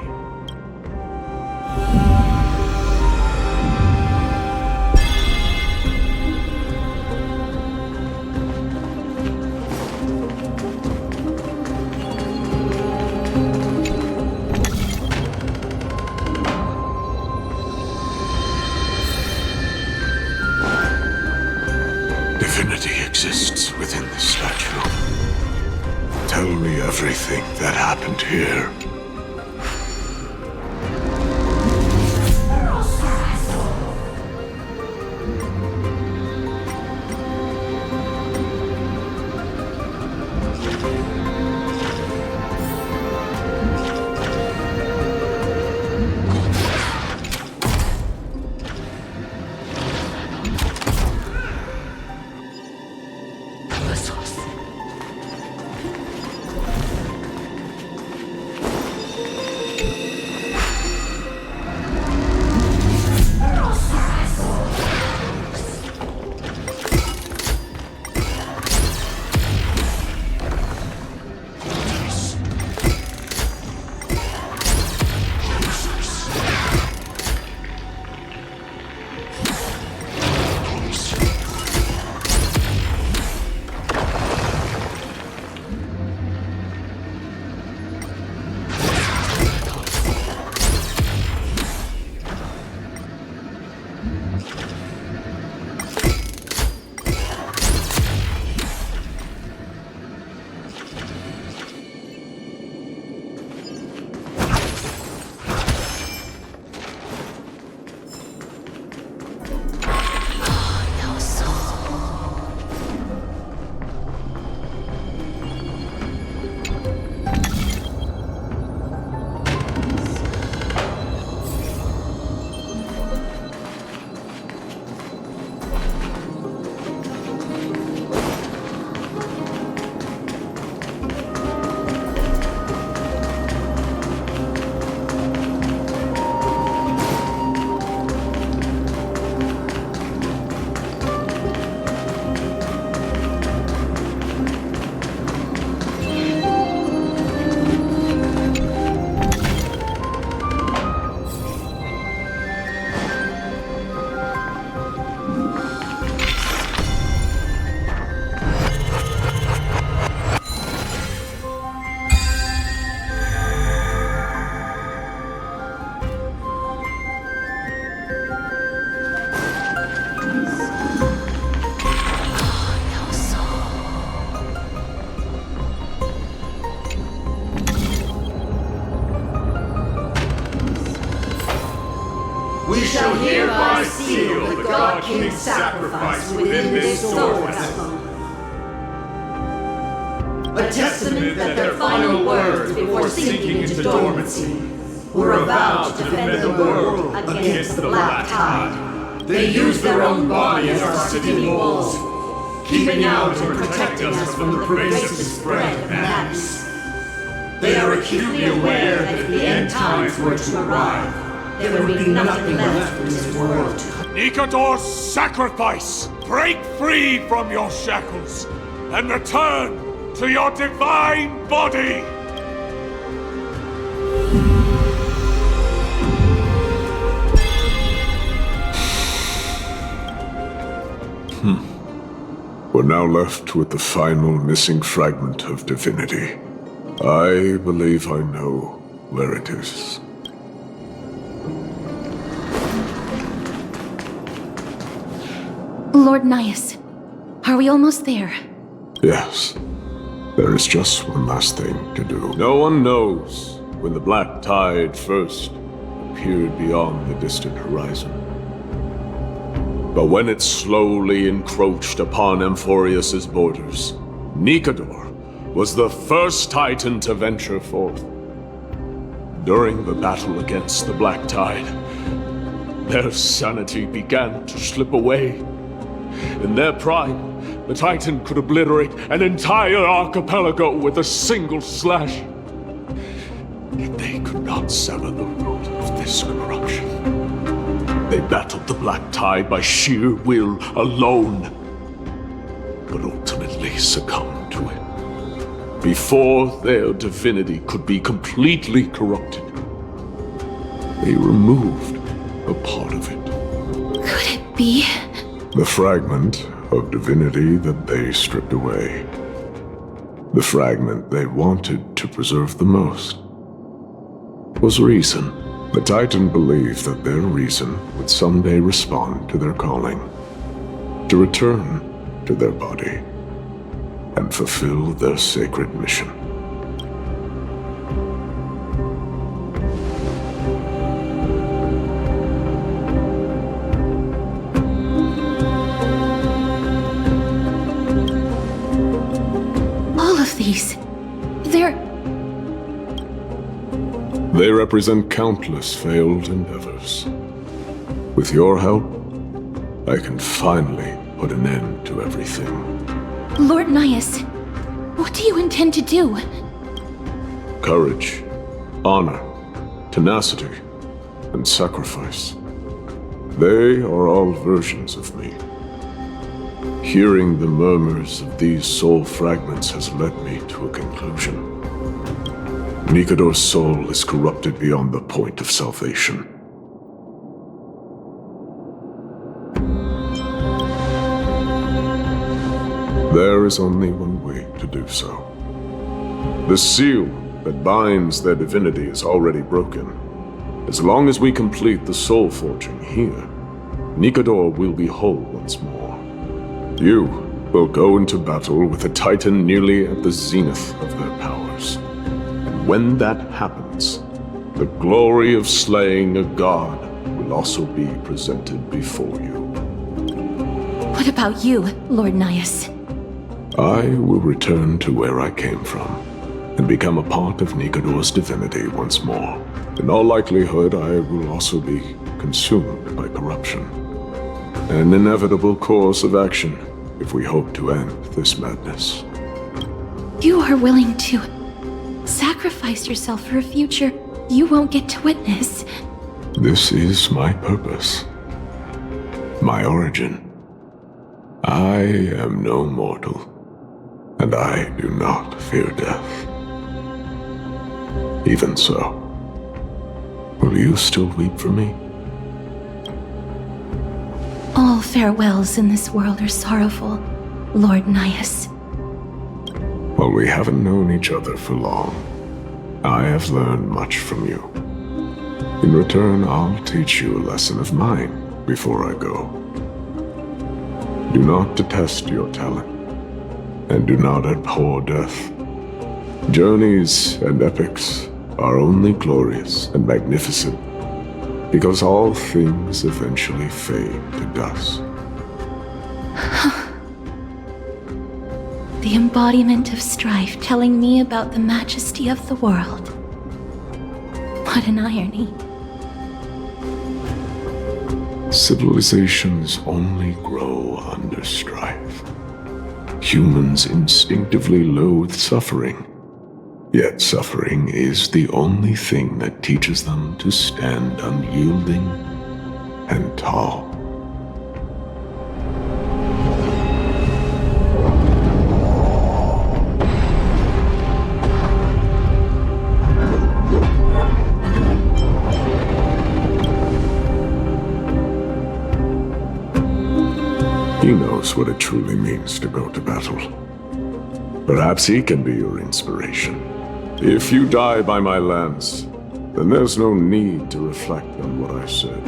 exists within the statue. Tell me everything that happened here. We shall hereby seal the God King's sacrifice within this sword vessel. A testament that their final words before sinking into dormancy were a vow to defend the world against the Black Tide. They used their own body as our city walls, keeping out and protecting us from the pervasive spread of madness. They are acutely aware that if the end times were to arrive, there would be nothing left in this world. Nikador's sacrifice! Break free from your shackles and return to your divine body! We're now left with the final missing fragment of divinity. I believe I know where it is. Lord Nias, are we almost there? Yes. There is just one last thing to do. No one knows when the Black Tide first appeared beyond the distant horizon. But when it slowly encroached upon Amphorius' borders, Nikador was the first Titan to venture forth. During the battle against the Black Tide, their sanity began to slip away. In their prime, the Titan could obliterate an entire archipelago with a single slash. Yet they could not sever the root of this corruption. They battled the Black Tide by sheer will alone, but ultimately succumbed to it. Before their divinity could be completely corrupted, they removed a part of it. Could it be? The fragment of divinity that they stripped away. The fragment they wanted to preserve the most was reason. The Titan believed that their reason would someday respond to their calling, to return to their body and fulfill their sacred mission. All of these, They represent countless failed endeavors. With your help, I can finally put an end to everything. Lord Nias, what do you intend to do? Courage, honor, tenacity, and sacrifice. They are all versions of me. Hearing the murmurs of these soul fragments has led me to a conclusion. Nikador's soul is corrupted beyond the point of salvation. There is only one way to do so. The seal that binds their divinity is already broken. As long as we complete the soul forging here, Nikador will be whole once more. You will go into battle with a Titan nearly at the zenith of their powers. When that happens, the glory of slaying a god will also be presented before you. What about you, Lord Nias? I will return to where I came from, and become a part of Nikador's divinity once more. In all likelihood, I will also be consumed by corruption. An inevitable course of action if we hope to end this madness. You are willing to sacrifice yourself for a future you won't get to witness. This is my purpose. My origin. I am no mortal, and I do not fear death. Even so, will you still weep for me? All farewells in this world are sorrowful, Lord Nias. While we haven't known each other for long, I have learned much from you. In return, I'll teach you a lesson of mine before I go. Do not detest your talent, and do not abhor death. Journeys and epics are only glorious and magnificent because all things eventually fade to dust. The embodiment of strife telling me about the majesty of the world. What an irony. Civilizations only grow under strife. Humans instinctively loathe suffering. Yet suffering is the only thing that teaches them to stand unyielding and tall. He knows what it truly means to go to battle. Perhaps he can be your inspiration. If you die by my lance, then there's no need to reflect on what I said.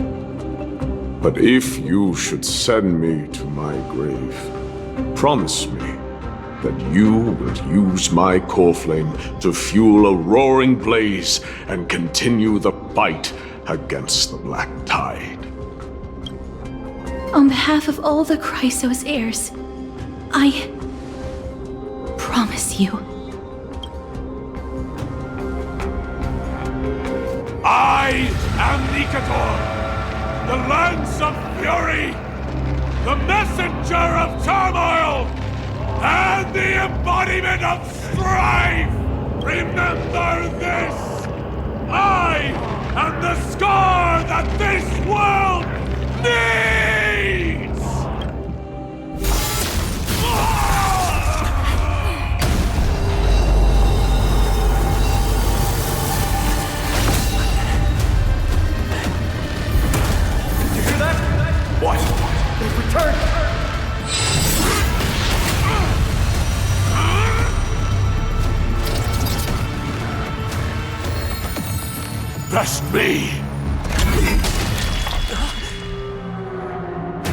But if you should send me to my grave, promise me that you will use my core flame to fuel a roaring blaze and continue the fight against the Black Tide. On behalf of all the Chrysos heirs, I promise you. I am Nikador, the lance of fury, the messenger of turmoil, and the embodiment of strife! Remember this! I am the scar that this world needs! What? They've returned! Trust me!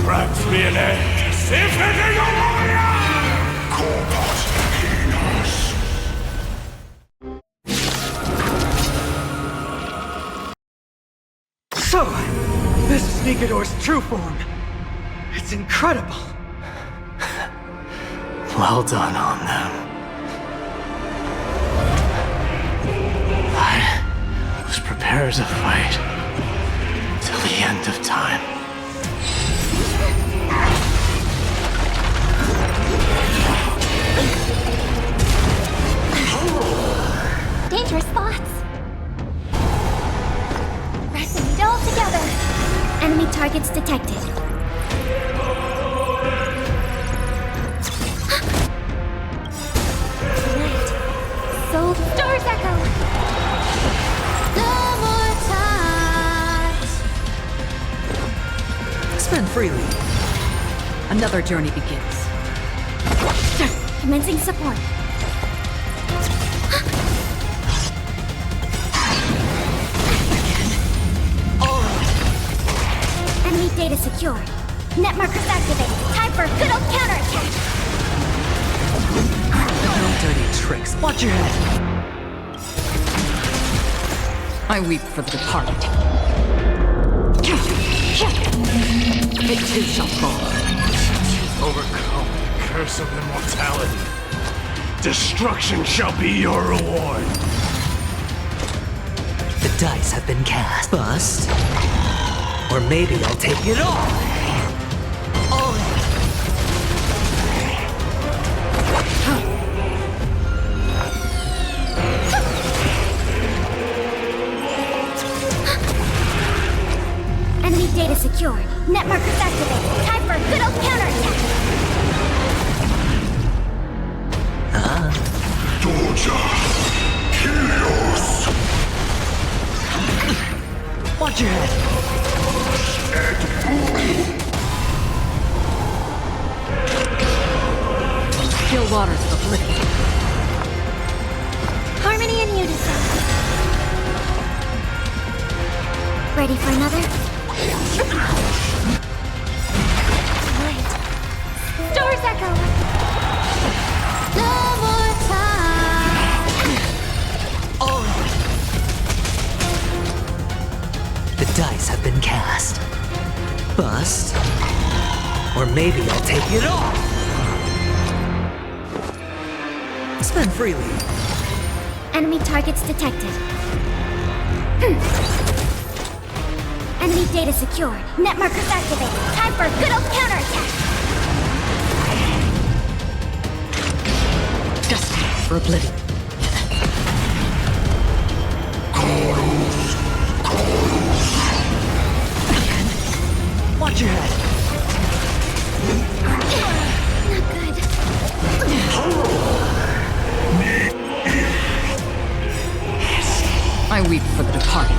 Grant me an end to befitting a warrior! Cremno's true form. It's incredible. Well done on them. I was prepared to fight till the end of time. Dangerous thoughts. Resonate all together. Enemy targets detected. Light. Soul Stars Echo. No more times. Spend freely. Another journey begins. Commencing support. Enemy data secured. Net markers activated. Time for a good old counterattack. No dirty tricks. Watch your head. I weep for the departed. It too shall fall. Overcome the curse of immortality. Destruction shall be your reward. The dice have been cast. Bust. Or maybe I'll take it all. All in. Enemy data secured. Net markers activated. Time for a good old counterattack. Doja! Helios! Watch your head. Still waters of oblivion. Harmony and unison. Ready for another? Light. Stars Echo. No more time. All in. The dice have been cast. Bust. Or maybe I'll take it all. Spend freely. Enemy targets detected. Enemy data secured. Net markers activated. Time for a good old counterattack. Destiny for oblivion. Watch your head. Not good. I weep for the departed.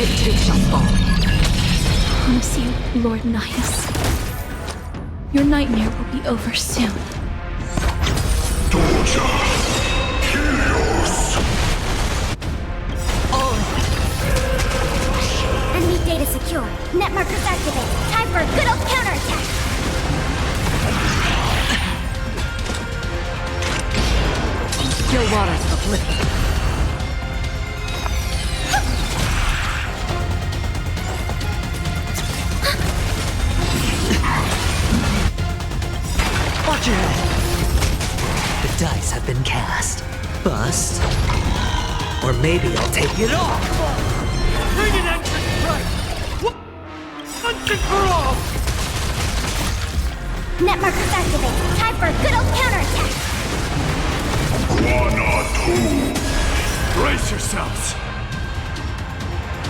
It too shall fall. Promise you, Lord Nihus. Your nightmare will be over soon. Doja! Helios! All in. Enemy data secured. Net markers activated. Time for a good old counterattack. Still waters of oblivion. Watch your head. The dice have been cast. Bust. Or maybe I'll take it all. Bring an end to strike! Once and for all! Net markers activated. Time for a good old counterattack. Brace yourselves.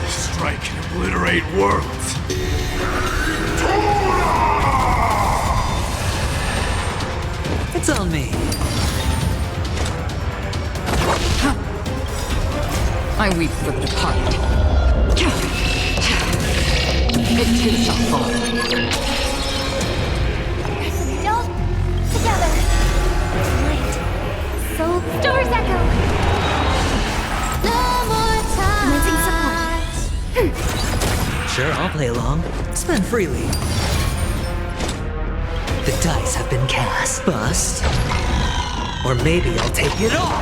This strike can obliterate worlds. It's on me. I weep for the departed. It too shall fall. Resonate all together. Light. Soul Stars Echo. No more time. Commencing support. Sure, I'll play along. Spend freely. The dice have been cast. Bust. Or maybe I'll take it all.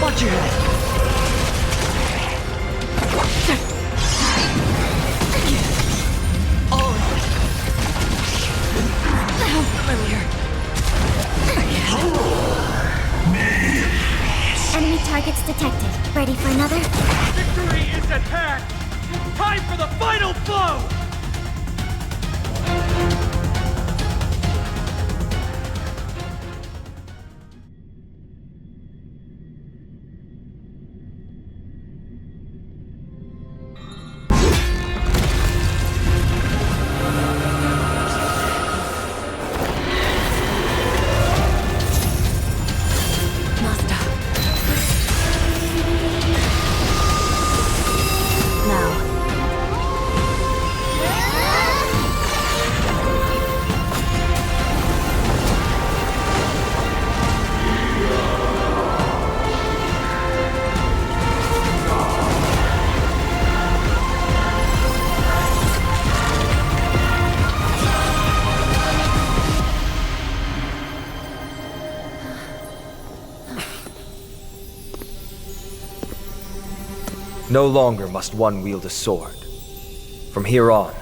Watch your head. familiar. Enemy targets detected. Ready for another? Victory is at hand! Time for the final blow! No longer must one wield a sword. From here on,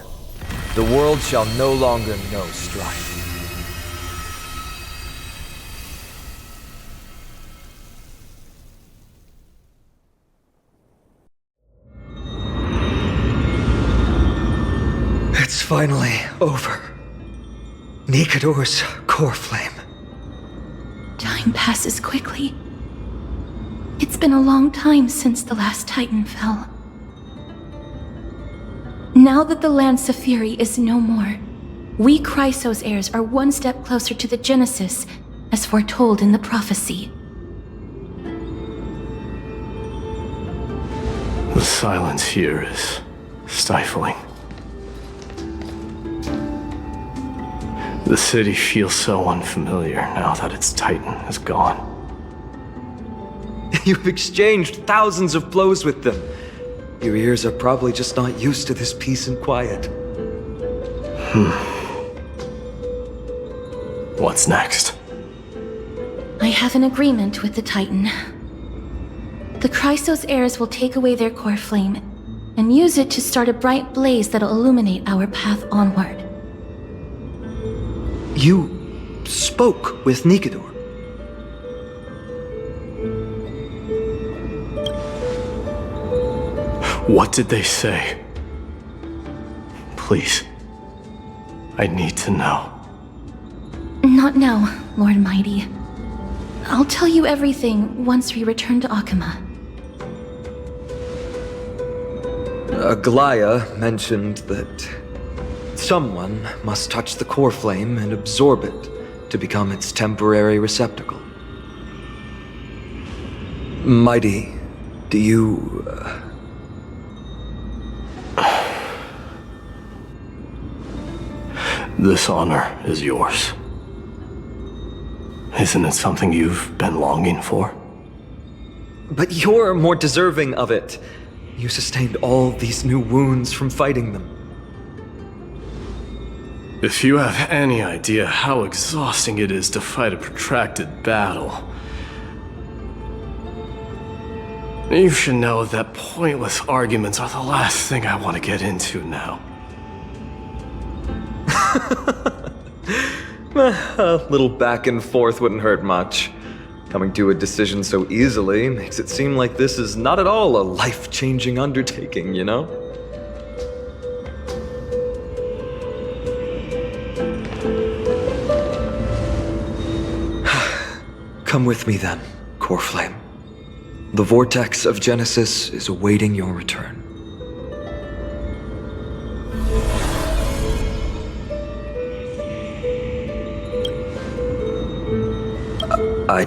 the world shall no longer know strife. It's finally over. Nikador's core flame. Time passes quickly. It's been a long time since the last Titan fell. Now that the Lance of Fury is no more, we Chrysos heirs are one step closer to the Genesis, as foretold in the prophecy. The silence here is stifling. The city feels so unfamiliar now that its Titan is gone. You've exchanged thousands of blows with them. Your ears are probably just not used to this peace and quiet. What's next? I have an agreement with the Titan. The Chrysos heirs will take away their core flame and use it to start a bright blaze that'll illuminate our path onward. You spoke with Nikador. What did they say? Please. I need to know. Not now, Lord Mighty. I'll tell you everything once we return to Akama. Aglaya mentioned that someone must touch the core flame and absorb it to become its temporary receptacle. Mighty, do you... This honor is yours. Isn't it something you've been longing for? But you're more deserving of it. You sustained all these new wounds from fighting them. If you have any idea how exhausting it is to fight a protracted battle, you should know that pointless arguments are the last thing I want to get into now. A little back and forth wouldn't hurt much. Coming to a decision so easily makes it seem like this is not at all a life-changing undertaking, you know? Come with me then, Core Flame. The vortex of Genesis is awaiting your return. I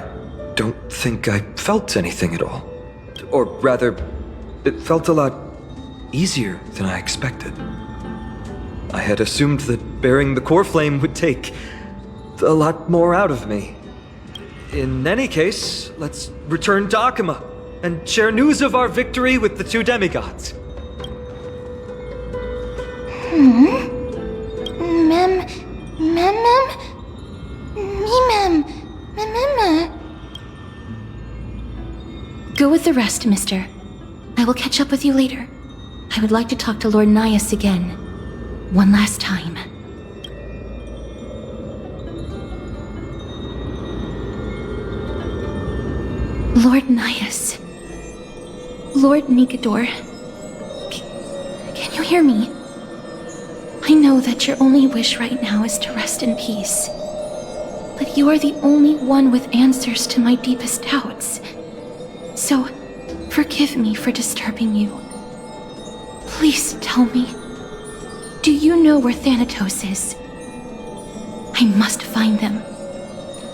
don't think I felt anything at all. Or rather, it felt a lot easier than I expected. I had assumed that bearing the core flame would take a lot more out of me. In any case, let's return to Akama and share news of our victory with the two demigods. Go with the rest, mister. I will catch up with you later. I would like to talk to Lord Nias again. One last time. Lord Nias. Lord Nikador. Can you hear me? I know that your only wish right now is to rest in peace. But you are the only one with answers to my deepest doubts. So, forgive me for disturbing you. Please tell me, do you know where Thanatos is? I must find them.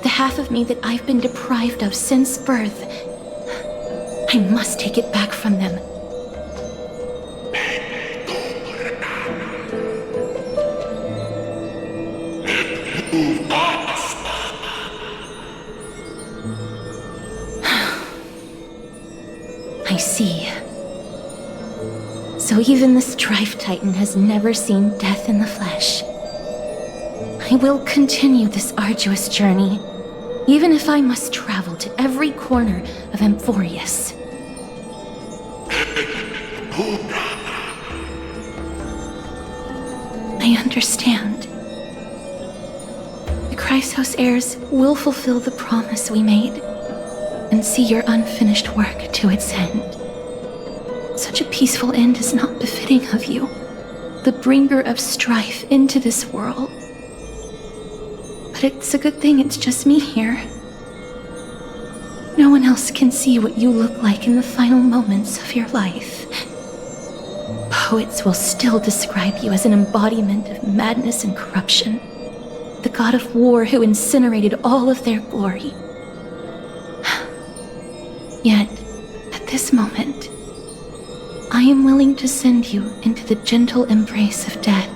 The half of me that I've been deprived of since birth. I must take it back from them. I see. So even the Strife Titan has never seen death in the flesh. I will continue this arduous journey, even if I must travel to every corner of Amphorius. I understand. The Chrysos heirs will fulfill the promise we made and see your unfinished work to its end. Such a peaceful end is not befitting of you, the bringer of strife into this world. But it's a good thing it's just me here. No one else can see what you look like in the final moments of your life. Poets will still describe you as an embodiment of madness and corruption, the god of war who incinerated all of their glory. Yet, at this moment, I am willing to send you into the gentle embrace of death,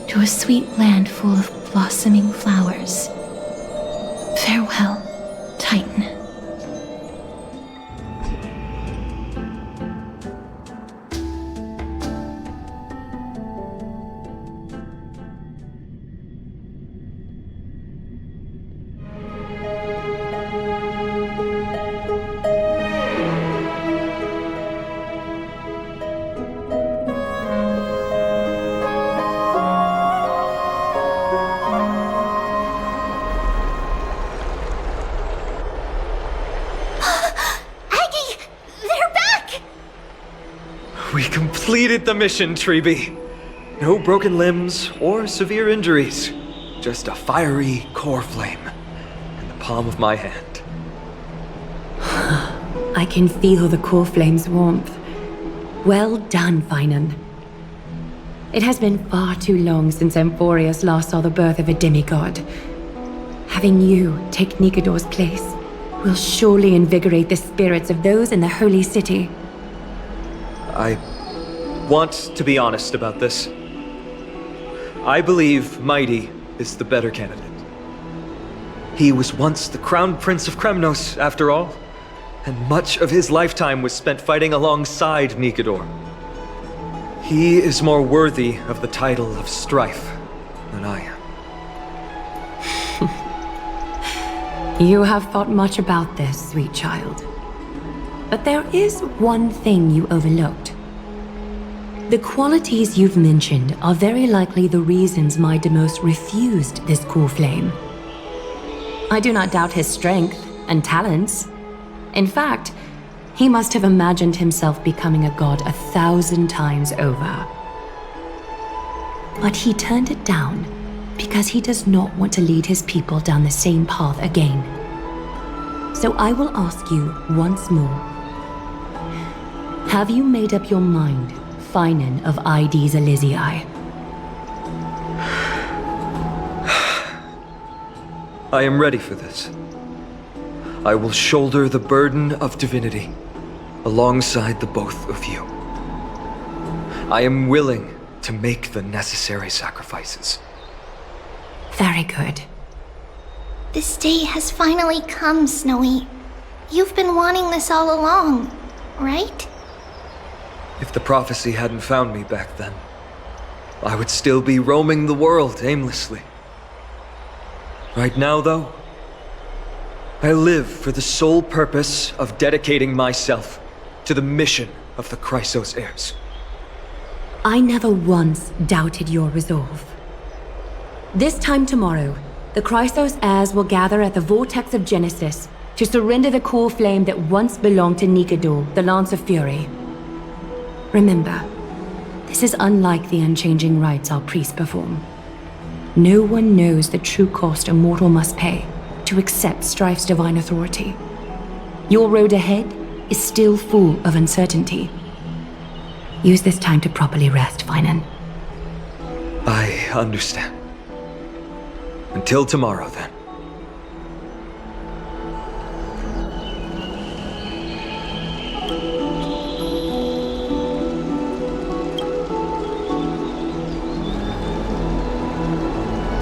to a sweet land full of blossoming flowers. Farewell, Titan. We completed the mission, Treeby. No broken limbs or severe injuries. Just a fiery core flame in the palm of my hand. I can feel the core flame's warmth. Well done, Finan. It has been far too long since Amphorius last saw the birth of a demigod. Having you take Nikador's place will surely invigorate the spirits of those in the holy city. I want to be honest about this. I believe Mighty is the better candidate. He was once the Crown Prince of Kremnos, after all, and much of his lifetime was spent fighting alongside Nikador. He is more worthy of the title of Strife than I am. You have thought much about this, sweet child. But there is one thing you overlooked. The qualities you've mentioned are very likely the reasons my Demos refused this core flame. I do not doubt his strength and talents. In fact, he must have imagined himself becoming a god 1,000 times over. But he turned it down because he does not want to lead his people down the same path again. So I will ask you once more. Have you made up your mind, Finan of Ides Elysiae? I am ready for this. I will shoulder the burden of divinity alongside the both of you. I am willing to make the necessary sacrifices. Very good. This day has finally come, Snowy. You've been wanting this all along, right? If the prophecy hadn't found me back then, I would still be roaming the world aimlessly. Right now, though, I live for the sole purpose of dedicating myself to the mission of the Chrysos heirs. I never once doubted your resolve. This time tomorrow, the Chrysos heirs will gather at the Vortex of Genesis to to surrender the core flame that once belonged to Nikador, the Lance of Fury. Remember, this is unlike the unchanging rites our priests perform. No one knows the true cost a mortal must pay to accept Strife's divine authority. Your road ahead is still full of uncertainty. Use this time to properly rest, Finan. I understand. Until tomorrow, then.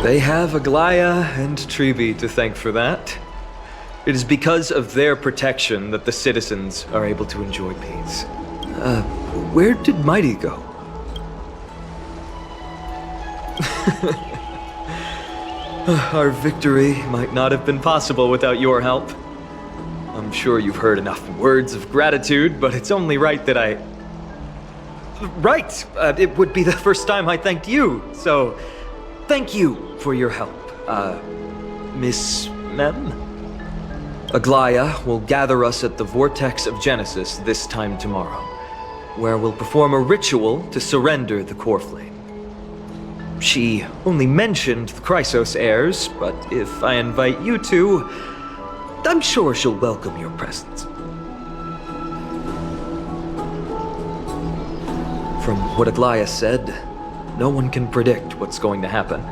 They have Aglaya and Trevi to thank for that. It is because of their protection that the citizens are able to enjoy peace. Where did Mighty go? Our victory might not have been possible without your help. I'm sure you've heard enough words of gratitude, but it's only right that I... Right! It would be the first time I thanked you, so... Thank you for your help, Miss Mem? Aglaya will gather us at the Vortex of Genesis this time tomorrow, where we'll perform a ritual to surrender the core flame. She only mentioned the Chrysos heirs, but if I invite you to, I'm sure she'll welcome your presence. From what Aglaya said, no one can predict what's going to happen,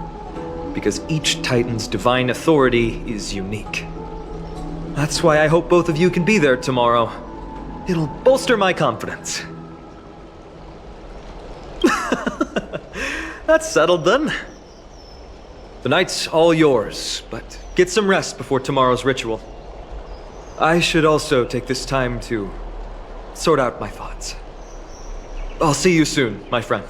because each Titan's divine authority is unique. That's why I hope both of you can be there tomorrow. It'll bolster my confidence. That's settled then. The night's all yours, but get some rest before tomorrow's ritual. I should also take this time to sort out my thoughts. I'll see you soon, my friend.